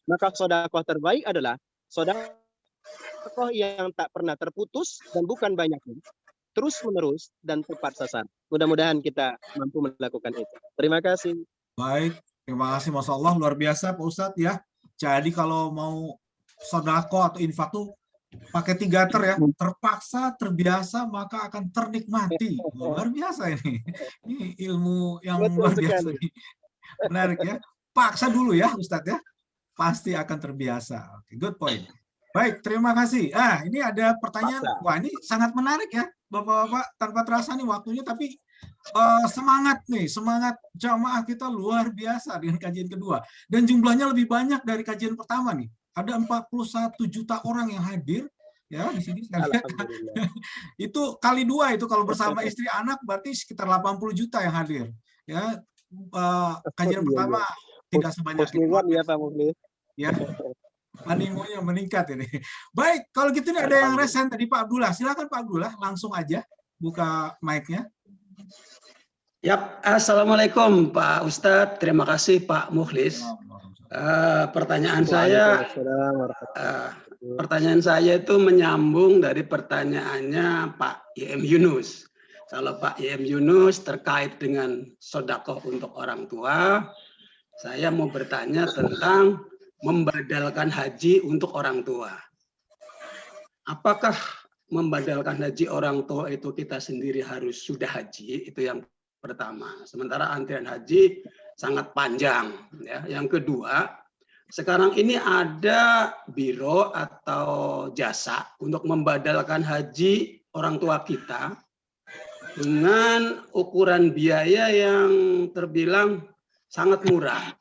Maka sedekah terbaik adalah sedekah yang tak pernah terputus dan bukan banyaknya, terus menerus dan tepat sasaran. Mudah-mudahan kita mampu melakukan itu. Terima kasih.
Baik, terima kasih, Masya Allah, luar biasa Pak Ustadz ya. Jadi kalau mau sedekah atau infak tuh pakai 3 ter ya, terpaksa, terbiasa, maka akan ternikmati. Luar biasa ini. Ini ilmu yang luar biasa. Menarik ya. Paksa dulu ya Ustadz ya, pasti akan terbiasa. Oke, good point. Baik, terima kasih. Ini ada pertanyaan. Wah, ini sangat menarik ya, Bapak-bapak. Tanpa terasa nih waktunya, tapi semangat nih, semangat jamaah kita luar biasa dengan kajian kedua. Dan jumlahnya lebih banyak dari kajian pertama nih. Ada 41 juta orang yang hadir ya di sini. Itu kali 2 itu kalau bersama istri anak berarti sekitar 80 juta yang hadir. Ya, kajian pertama tidak sebanyak itu.
Ya Pak Mufli.
Ya. Animonya meningkat ini. Baik, kalau gitu nih ada yang resen tadi Pak Abdullah. Silakan Pak Abdullah, langsung aja buka mic-nya.
Yap, Assalamualaikum Pak Ustadz. Terima kasih Pak Mukhlis. Pertanyaan saya itu menyambung dari pertanyaannya Pak YM Yunus. Kalau Pak YM Yunus terkait dengan sodakoh untuk orang tua, saya mau bertanya tentang membadalkan haji untuk orang tua. Apakah membadalkan haji orang tua itu kita sendiri harus sudah haji? Itu yang pertama. Sementara antrian haji sangat panjang. Ya. Yang kedua, sekarang ini ada biro atau jasa untuk membadalkan haji orang tua kita dengan ukuran biaya yang terbilang sangat murah.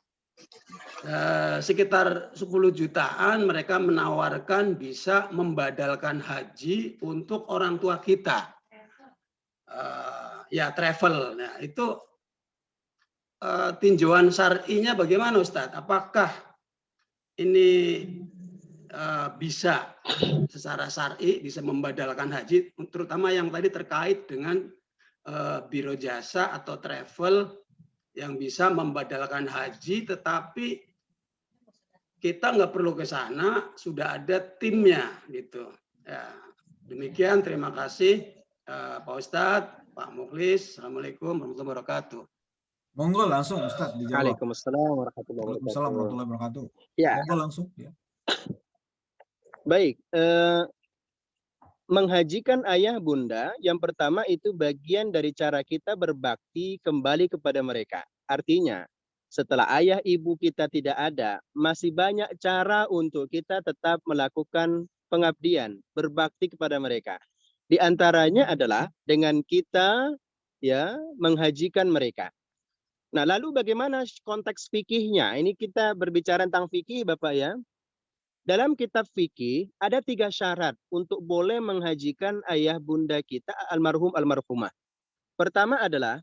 Sekitar 10 jutaan mereka menawarkan bisa membadalkan haji untuk orang tua kita. Ya travel. Nah, itu tinjauan syar'inya bagaimana Ustadz? Apakah ini bisa secara syar'i bisa membadalkan haji, terutama yang tadi terkait dengan biro jasa atau travel yang bisa membadalkan haji, tetapi kita nggak perlu ke sana, sudah ada timnya gitu. Ya, demikian, terima kasih Pak Ustadz, Pak Mukhlis. Assalamualaikum warahmatullahi wabarakatuh.
Monggo langsung Ustadz dijawab.
Waalaikumsalam warahmatullahi
wabarakatuh.
Ya.
Monggo langsung. Ya.
Baik, menghajikan ayah bunda yang pertama itu bagian dari cara kita berbakti kembali kepada mereka. Artinya, setelah ayah ibu kita tidak ada, masih banyak cara untuk kita tetap melakukan pengabdian, berbakti kepada mereka. Di antaranya adalah dengan kita ya menghajikan mereka. Nah, lalu bagaimana konteks fikihnya? Ini kita berbicara tentang fikih, Bapak ya. Dalam kitab fikih ada 3 syarat untuk boleh menghajikan ayah bunda kita almarhum almarhumah. Pertama adalah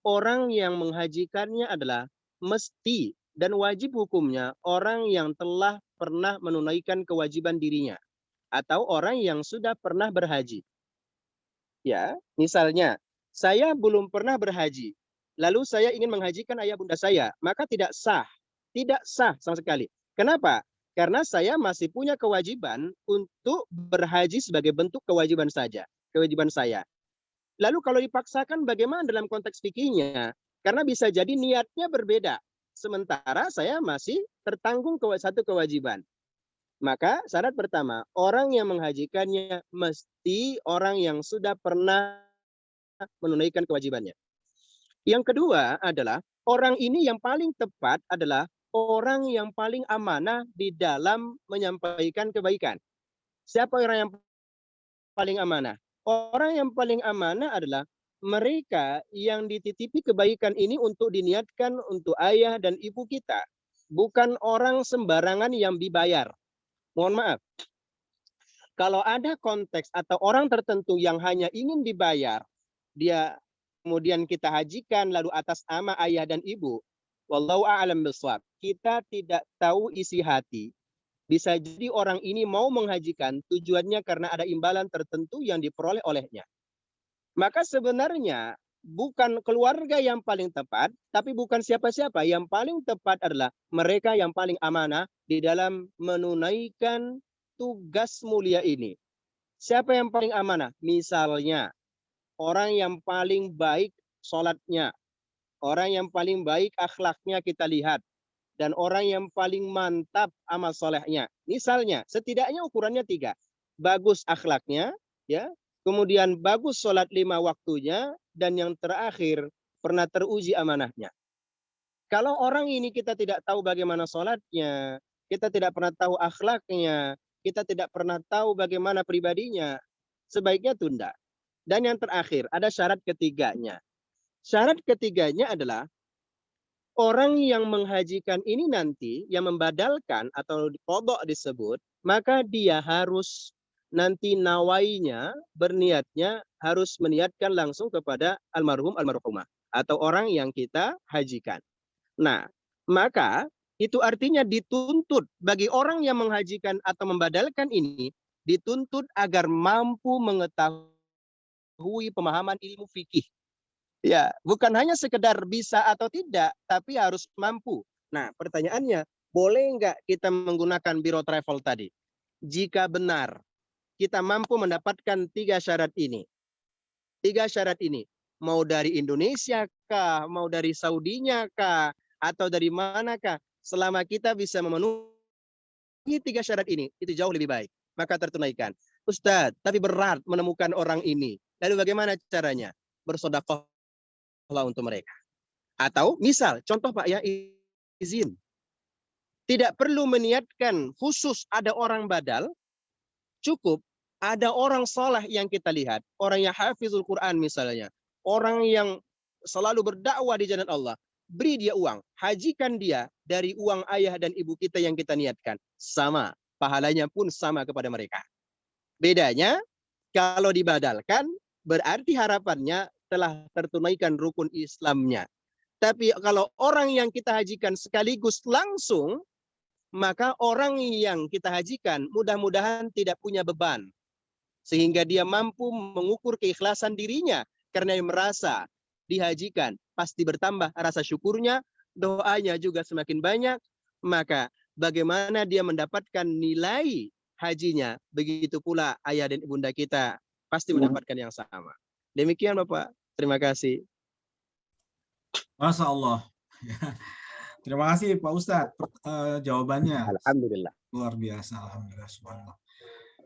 orang yang menghajikannya adalah mesti dan wajib hukumnya orang yang telah pernah menunaikan kewajiban dirinya atau orang yang sudah pernah berhaji. Ya, misalnya saya belum pernah berhaji, lalu saya ingin menghajikan ayah bunda saya, maka tidak sah sama sekali. Kenapa? Karena saya masih punya kewajiban untuk berhaji sebagai bentuk kewajiban saya. Lalu kalau dipaksakan bagaimana dalam konteks fikihnya? Karena bisa jadi niatnya berbeda. Sementara saya masih tertanggung satu kewajiban. Maka syarat pertama, orang yang menghajikannya mesti orang yang sudah pernah menunaikan kewajibannya. Yang kedua adalah orang ini yang paling tepat adalah orang yang paling amanah di dalam menyampaikan kebaikan. Siapa orang yang paling amanah? Orang yang paling amanah adalah mereka yang dititipi kebaikan ini untuk diniatkan untuk ayah dan ibu kita. Bukan orang sembarangan yang dibayar. Mohon maaf. Kalau ada konteks atau orang tertentu yang hanya ingin dibayar, dia kemudian kita hajikan lalu atas nama ayah dan ibu, wallahu a'lam bishawab. Kita tidak tahu isi hati. Bisa jadi orang ini mau menghajikan tujuannya karena ada imbalan tertentu yang diperoleh olehnya. Maka sebenarnya bukan keluarga yang paling tepat, tapi bukan siapa-siapa. Yang paling tepat adalah mereka yang paling amanah di dalam menunaikan tugas mulia ini. Siapa yang paling amanah? Misalnya, orang yang paling baik sholatnya, orang yang paling baik akhlaknya kita lihat, dan orang yang paling mantap amal solehnya. Misalnya, setidaknya ukurannya 3. Bagus akhlaknya, ya, kemudian bagus sholat 5 waktunya, dan yang terakhir pernah teruji amanahnya. Kalau orang ini kita tidak tahu bagaimana sholatnya, kita tidak pernah tahu akhlaknya, kita tidak pernah tahu bagaimana pribadinya, sebaiknya tunda. Dan yang terakhir, ada syarat ketiganya. Syarat ketiganya adalah orang yang menghajikan ini nanti, yang membadalkan atau qadha disebut, maka dia harus nanti nawainya, berniatnya, harus meniatkan langsung kepada almarhum almarhumah atau orang yang kita hajikan. Nah, maka Itu artinya dituntut bagi orang yang menghajikan atau membadalkan ini, dituntut agar mampu mengetahui pemahaman ilmu fikih. Ya, bukan hanya sekedar bisa atau tidak, tapi harus mampu. Nah, pertanyaannya, boleh nggak kita menggunakan biro travel tadi? Jika benar, kita mampu mendapatkan 3 syarat ini. 3 syarat ini. Mau dari Indonesia kah, mau dari Saudinya kah, atau dari manakah? Selama kita bisa memenuhi 3 syarat ini, itu jauh lebih baik. Maka tertunaikan. Ustadz, tapi berat menemukan orang ini. Lalu bagaimana caranya? Bersedekahlah untuk mereka. Atau misal, contoh Pak ya, izin. Tidak perlu meniatkan khusus ada orang badal, cukup ada orang saleh yang kita lihat, orang yang hafizul Quran misalnya, orang yang selalu berdakwah di jalan Allah, beri dia uang, hajikan dia dari uang ayah dan ibu kita yang kita niatkan. Sama, pahalanya pun sama kepada mereka. Bedanya, kalau dibadalkan, berarti harapannya telah tertunaikan rukun Islamnya. Tapi kalau orang yang kita hajikan sekaligus langsung, maka orang yang kita hajikan mudah-mudahan tidak punya beban. Sehingga dia mampu mengukur keikhlasan dirinya karena dia merasa dihajikan. Pasti bertambah rasa syukurnya, doanya juga semakin banyak. Maka bagaimana dia mendapatkan nilai hajinya, begitu pula ayah dan ibunda kita pasti mendapatkan yang sama. Demikian Bapak, terima kasih.
Masya Allah. Terima kasih Pak Ustadz jawabannya.
Alhamdulillah.
Luar biasa, alhamdulillah. Subhanallah.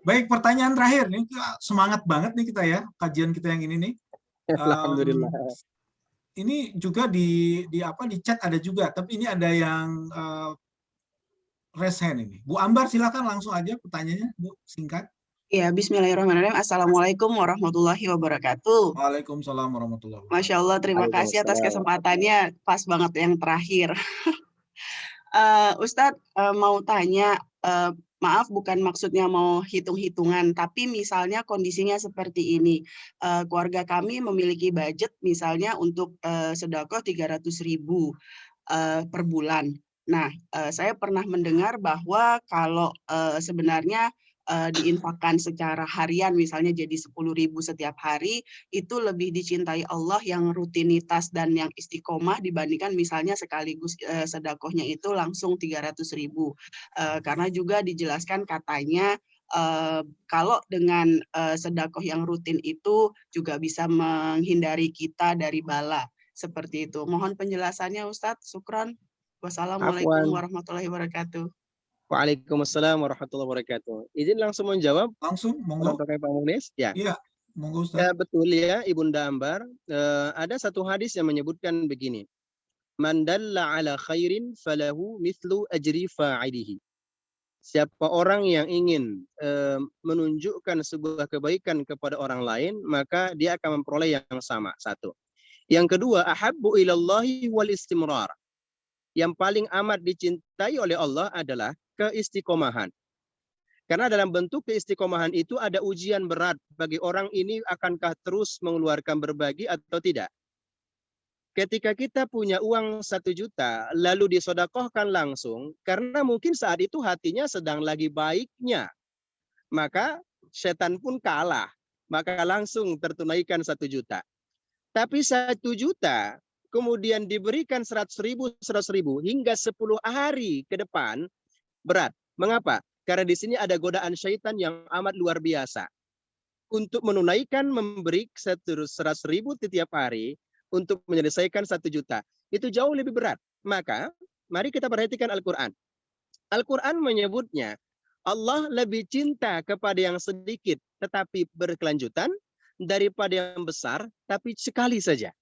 Baik, pertanyaan terakhir nih, semangat banget nih kita ya, kajian kita yang ini nih.
Alhamdulillah.
Ini juga di chat ada juga, tapi ini ada yang raise hand ini. Bu Ambar silakan langsung aja pertanyaannya, Bu, singkat.
Ya, bismillahirrahmanirrahim. Assalamualaikum warahmatullahi wabarakatuh.
Waalaikumsalam warahmatullahi wabarakatuh.
Masya Allah, terima kasih atas kesempatannya. Pas banget yang terakhir. Ustadz, mau tanya, maaf bukan maksudnya mau hitung-hitungan, tapi misalnya kondisinya seperti ini. Keluarga kami memiliki budget misalnya untuk sedekah 300.000 per bulan. Nah, saya pernah mendengar bahwa kalau sebenarnya diinfakkan secara harian, misalnya jadi 10.000 setiap hari, itu lebih dicintai Allah yang rutinitas dan yang istiqomah dibandingkan misalnya sekaligus sedekahnya itu langsung 300.000. Karena juga dijelaskan katanya kalau dengan sedekah yang rutin itu juga bisa menghindari kita dari bala. Seperti itu. Mohon penjelasannya Ustadz. Syukran. Wassalamualaikum warahmatullahi wabarakatuh.
Waalaikumsalam warahmatullahi wabarakatuh. Izin langsung menjawab.
Langsung, monggo.
Pak Munis. Ya.
Iya, monggo Ustaz.
Ya, betul ya, Ibunda Ambar. Ada satu hadis yang menyebutkan begini. Man dalla ala khairin falahu mithlu ajri fa'ilihi. Siapa orang yang ingin menunjukkan sebuah kebaikan kepada orang lain, maka dia akan memperoleh yang sama. Satu. Yang kedua, ahabbu ilallahi wal istimrar. Yang paling amat dicintai oleh Allah adalah keistiqomahan. Karena dalam bentuk keistiqomahan itu ada ujian berat bagi orang ini, akankah terus mengeluarkan berbagi atau tidak. Ketika kita punya uang 1 juta lalu disedekahkan langsung, karena mungkin saat itu hatinya sedang lagi baiknya, maka setan pun kalah, maka langsung tertunaikan 1 juta. Tapi 1 juta kemudian diberikan 100.000 hingga 10 hari ke depan, berat. Mengapa? Karena di sini ada godaan syaitan yang amat luar biasa. Untuk menunaikan memberi 100.000 setiap hari untuk menyelesaikan 1 juta. Itu jauh lebih berat. Maka mari kita perhatikan Al-Quran. Al-Quran menyebutnya Allah lebih cinta kepada yang sedikit tetapi berkelanjutan daripada yang besar tapi sekali saja.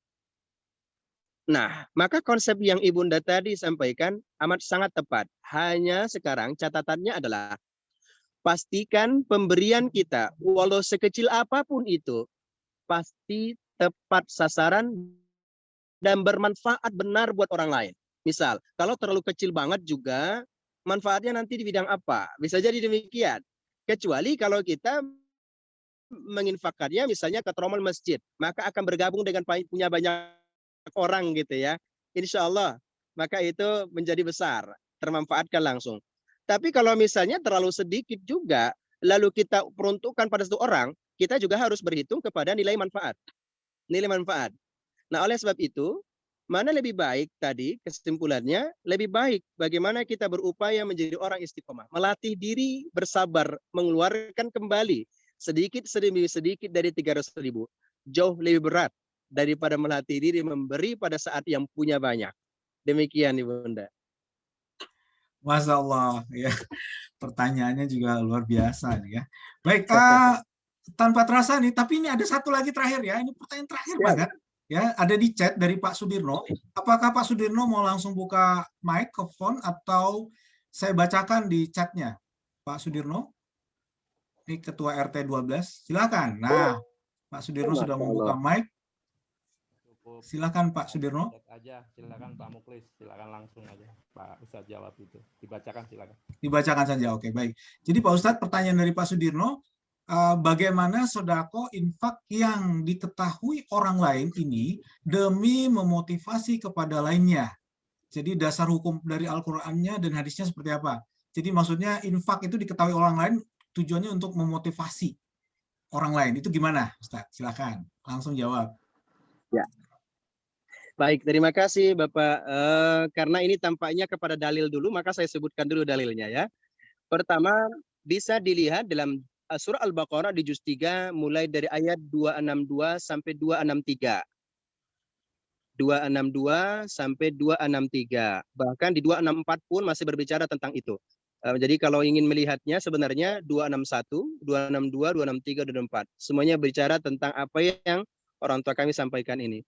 Nah, maka konsep yang Ibunda tadi sampaikan amat sangat tepat. Hanya sekarang catatannya adalah pastikan pemberian kita, walau sekecil apapun itu, pasti tepat sasaran dan bermanfaat benar buat orang lain. Misal, kalau terlalu kecil banget juga, manfaatnya nanti di bidang apa? Bisa jadi demikian. Kecuali kalau kita menginfakkannya misalnya ke tromol masjid, maka akan bergabung dengan punya banyak orang gitu ya. Insya Allah, maka itu menjadi besar. termanfaatkan langsung. Tapi kalau misalnya terlalu sedikit juga, lalu kita peruntukkan pada satu orang, kita juga harus berhitung kepada nilai manfaat. Nilai manfaat. Nah, oleh sebab itu, mana lebih baik tadi kesimpulannya, lebih baik bagaimana kita berupaya menjadi orang istiqomah. Melatih diri bersabar, mengeluarkan kembali sedikit demi sedikit dari 300.000. Jauh lebih berat daripada melatih diri memberi pada saat yang punya banyak. Demikian Ibu Bunda.
Masya Allah, ya pertanyaannya juga luar biasa nih ya. Baik, tanpa terasa nih, tapi ini ada satu lagi terakhir ya. Ini pertanyaan terakhir banget. Ya, ada di chat dari Pak Sudirno. Apakah Pak Sudirno mau langsung buka microphone atau saya bacakan di chatnya? Pak Sudirno, ini Ketua RT 12, silakan. Nah, Pak Sudirno sudah membuka mic. Silakan Pak Sudirno.
Aja, silakan Pak Muklis, silakan langsung aja Pak Ustadz jawab itu. Dibacakan silakan.
Dibacakan saja, oke baik. Jadi Pak Ustadz, pertanyaan dari Pak Sudirno, bagaimana sodako infak yang diketahui orang lain ini demi memotivasi kepada lainnya? Jadi dasar hukum dari Al-Qur'annya dan hadisnya seperti apa? Jadi maksudnya infak itu diketahui orang lain tujuannya untuk memotivasi orang lain. Itu gimana, Ustadz? Silakan, langsung jawab.
Ya. Baik, terima kasih Bapak. Karena ini tampaknya kepada dalil dulu, maka saya sebutkan dulu dalilnya ya. Pertama, bisa dilihat dalam surah Al-Baqarah di juz 3 mulai dari ayat 262 sampai 263. 262 sampai 263. Bahkan di 264 pun masih berbicara tentang itu. Jadi kalau ingin melihatnya sebenarnya 261, 262, 263, 264. Semuanya berbicara tentang apa yang orang tua kami sampaikan ini.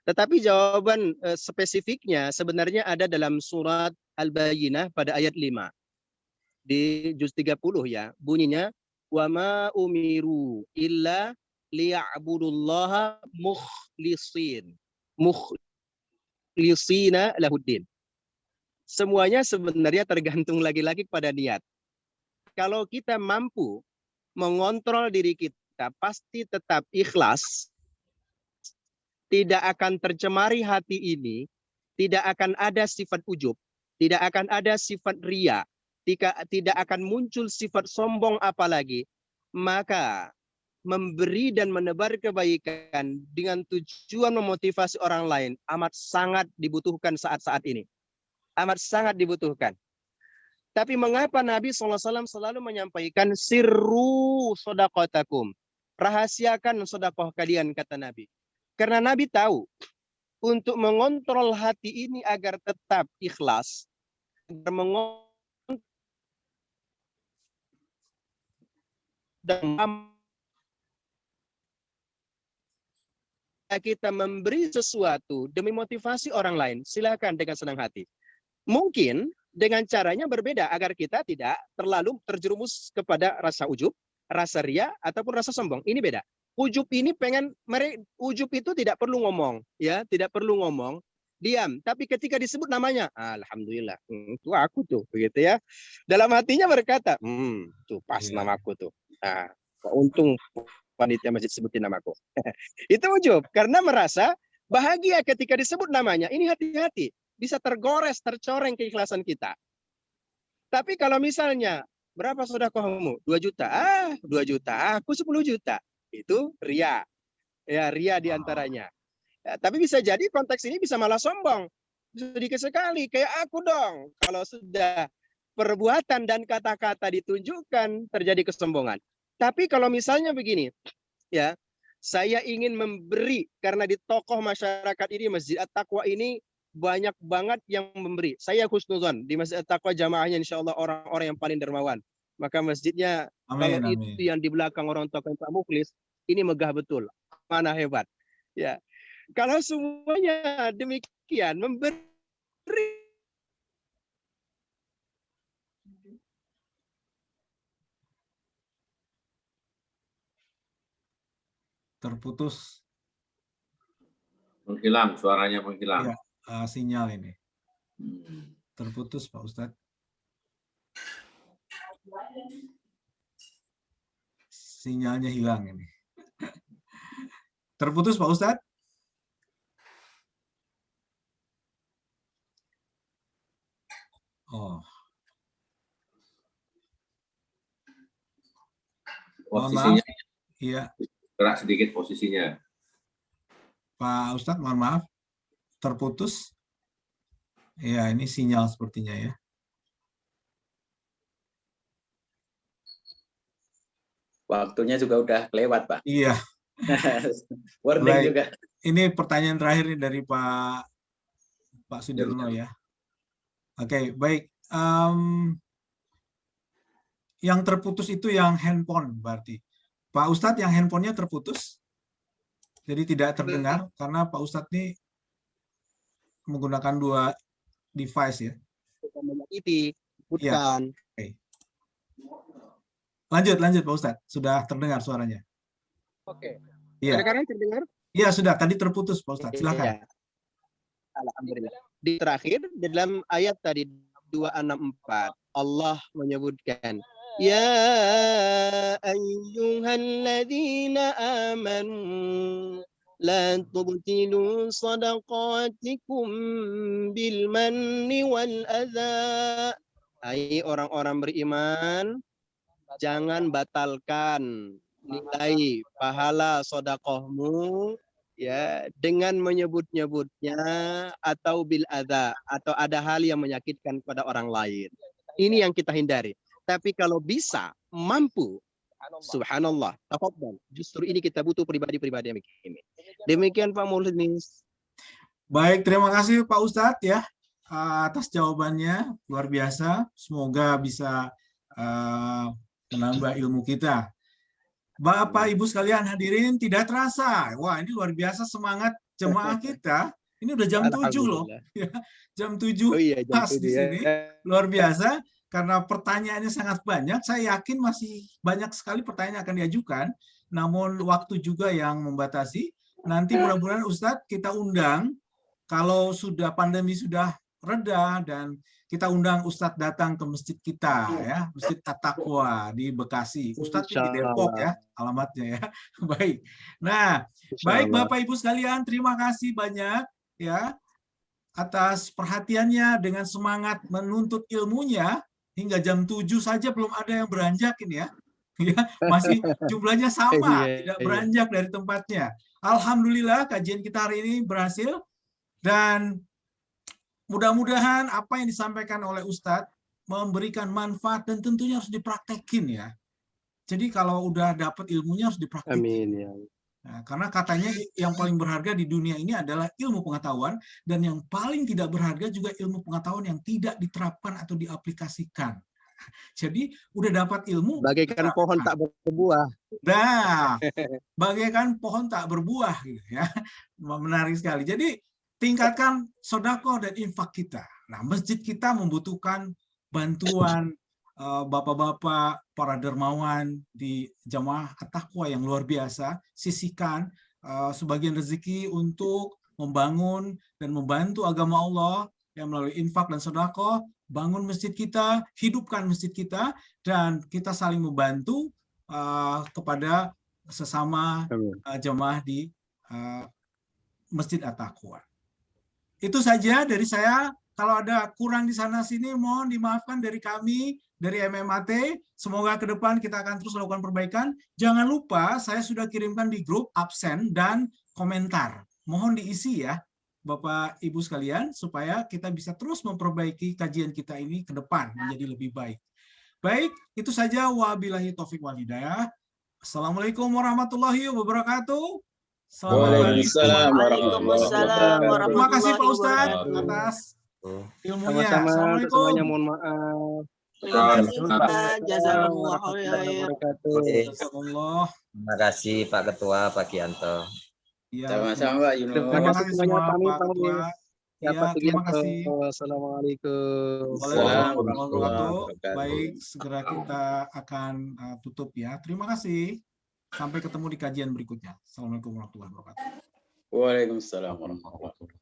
Tetapi jawaban spesifiknya sebenarnya ada dalam surat Al-Bayyinah pada ayat 5. Di juz 30 ya. Bunyinya, wa ma umiru illa liya'budullaha mukhlisina lahuddin. Semuanya sebenarnya tergantung lagi-lagi pada niat. Kalau kita mampu mengontrol diri kita, pasti tetap ikhlas, tidak akan tercemari hati ini, tidak akan ada sifat ujub, tidak akan ada sifat ria, tidak akan muncul sifat sombong apalagi, maka memberi dan menebar kebaikan dengan tujuan memotivasi orang lain amat sangat dibutuhkan saat-saat ini. Amat sangat dibutuhkan. Tapi mengapa Nabi SAW selalu menyampaikan sirru sodakotakum, rahasiakan sodakoh kalian, kata Nabi. Karena Nabi tahu untuk mengontrol hati ini agar tetap ikhlas, agar mengontrol dan kita memberi sesuatu demi motivasi orang lain, silakan dengan senang hati. Mungkin dengan caranya berbeda agar kita tidak terlalu terjerumus kepada rasa ujub, rasa ria ataupun rasa sombong. Ini beda. Ujub ini ujub itu tidak perlu ngomong, ya, tidak perlu ngomong, diam. Tapi ketika disebut namanya, alhamdulillah, itu aku tuh, begitu ya. Dalam hatinya berkata, tuh pas namaku tuh. Nah, untung panitia masjid sebutin namaku. Itu ujub karena merasa bahagia ketika disebut namanya. Ini hati-hati, bisa tergores, tercoreng keikhlasan kita. Tapi kalau misalnya berapa sedekahmu? 2 juta. 2 juta, aku 10 juta. Itu ria. Ya, ria diantaranya. Ya, tapi bisa jadi konteks ini bisa malah sombong. Sedikit sekali, kayak aku dong. Kalau sudah perbuatan dan kata-kata ditunjukkan, terjadi kesombongan. Tapi kalau misalnya begini, ya, saya ingin memberi karena di tokoh masyarakat ini, Masjid At-Taqwa ini banyak banget yang memberi. Saya husnuzon di Masjid At-Taqwa jamaahnya insya Allah orang-orang yang paling dermawan. Maka masjidnya, amin, kalau amin. Itu yang di belakang orang tua Pak Muklis, ini megah betul. Mana hebat. Ya, kalau semuanya demikian memberi,
terputus.
Menghilang, suaranya menghilang.
Ya, sinyal ini. Terputus Pak Ustadz. Sinyalnya hilang ini. Terputus Pak Ustadz. Oh. Mohon
Posisinya
maaf. Iya,
gerak sedikit posisinya.
Pak Ustadz, mohon maaf. Terputus. Ya, ini sinyal sepertinya ya.
Waktunya juga udah lewat, Pak.
Iya.
Warning
Baik.
juga.
Ini pertanyaan terakhir nih dari Pak Sudirno ya. Oke, baik. Yang terputus itu yang handphone berarti. Pak Ustadz yang handphonenya terputus, jadi tidak terdengar karena Pak Ustadz ini menggunakan 2 device ya.
Itu bukan.
Oke. Lanjut Pak Ustadz, sudah terdengar suaranya.
Oke.
Iya.
Sekarang terdengar?
Iya sudah, tadi terputus Pak Ustadz, silakan.
Iya. Alhamdulillah. Di terakhir dalam ayat tadi 264 Allah menyebutkan ya ayyuhalladzina amanu la tubtilu sadaqatikum bil manni wal adza. Hai orang-orang beriman, jangan batalkan nilai pahala sedekahmu ya dengan menyebut-nyebutnya atau bil adza atau ada hal yang menyakitkan kepada orang lain. Ini yang kita hindari. Tapi kalau bisa mampu, subhanallah, tafadhal. Justru ini kita butuh pribadi-pribadi yang begini. Demikian Pak Mulinis.
Baik, terima kasih Pak Ustadz ya atas jawabannya, luar biasa. Semoga bisa menambah ilmu kita. Bapak Ibu sekalian hadirin, tidak terasa. Wah, ini luar biasa semangat jemaah kita. Ini udah jam 7 loh. Ya, jam 7 pas di sini. Luar biasa karena pertanyaannya sangat banyak. Saya yakin masih banyak sekali pertanyaan akan diajukan. Namun waktu juga yang membatasi. Nanti mudah-mudahan Ustadz kita undang kalau sudah pandemi sudah reda dan kita undang Ustadz datang ke masjid kita ya, Masjid At-Taqwa di Bekasi. Ustadz di Depok ya, alamatnya ya. Baik. Nah, baik Bapak Ibu sekalian, terima kasih banyak ya atas perhatiannya dengan semangat menuntut ilmunya hingga jam 7 saja belum ada yang beranjak ini ya. Ya, masih jumlahnya sama, tidak beranjak dari tempatnya. Alhamdulillah kajian kita hari ini berhasil dan mudah-mudahan apa yang disampaikan oleh Ustadz memberikan manfaat dan tentunya harus dipraktekin ya. Jadi kalau udah dapat ilmunya harus dipraktekin.
Amin ya.
Nah, karena katanya yang paling berharga di dunia ini adalah ilmu pengetahuan dan yang paling tidak berharga juga ilmu pengetahuan yang tidak diterapkan atau diaplikasikan. Jadi udah dapat ilmu
bagaikan pohon tak berbuah.
Nah, bagaikan pohon tak berbuah gitu ya. Menarik sekali. Jadi tingkatkan sedekah dan infak kita. Nah, masjid kita membutuhkan bantuan bapak-bapak, para dermawan di Jamaah At-Taqwa yang luar biasa. Sisihkan sebagian rezeki untuk membangun dan membantu agama Allah yang melalui infak dan sedekah, bangun masjid kita, hidupkan masjid kita, dan kita saling membantu kepada sesama jemaah di Masjid At-Taqwa. Itu saja dari saya. Kalau ada kurang di sana sini mohon dimaafkan dari kami, dari MMAT. Semoga ke depan kita akan terus melakukan perbaikan. Jangan lupa saya sudah kirimkan di grup absen dan komentar. Mohon diisi ya Bapak Ibu sekalian supaya kita bisa terus memperbaiki kajian kita ini ke depan menjadi lebih baik. Baik, itu saja. Wabillahi taufik wal hidayah. Assalamualaikum warahmatullahi wabarakatuh.
Waalaikumsalam.
Terima kasih Pak Ustadz atas ilmunya.
Sama-sama,
Assalamualaikum.
semuanya mohon maaf.
Terima kasih Pak. Jazakallah khair.
Allah.
Terima kasih Pak Ketua, Pak Gianto.
Ya,
Sama-sama Pak Yunus.
terima kasih semua Pak Ketua. Ya, terima kasih.
Assalamualaikum.
Waalaikumsalam warahmatullahi wabarakatuh. Baik, segera kita akan tutup ya. Terima kasih. Sampai ketemu di kajian berikutnya. Assalamualaikum warahmatullahi wabarakatuh.
Waalaikumsalam warahmatullahi wabarakatuh.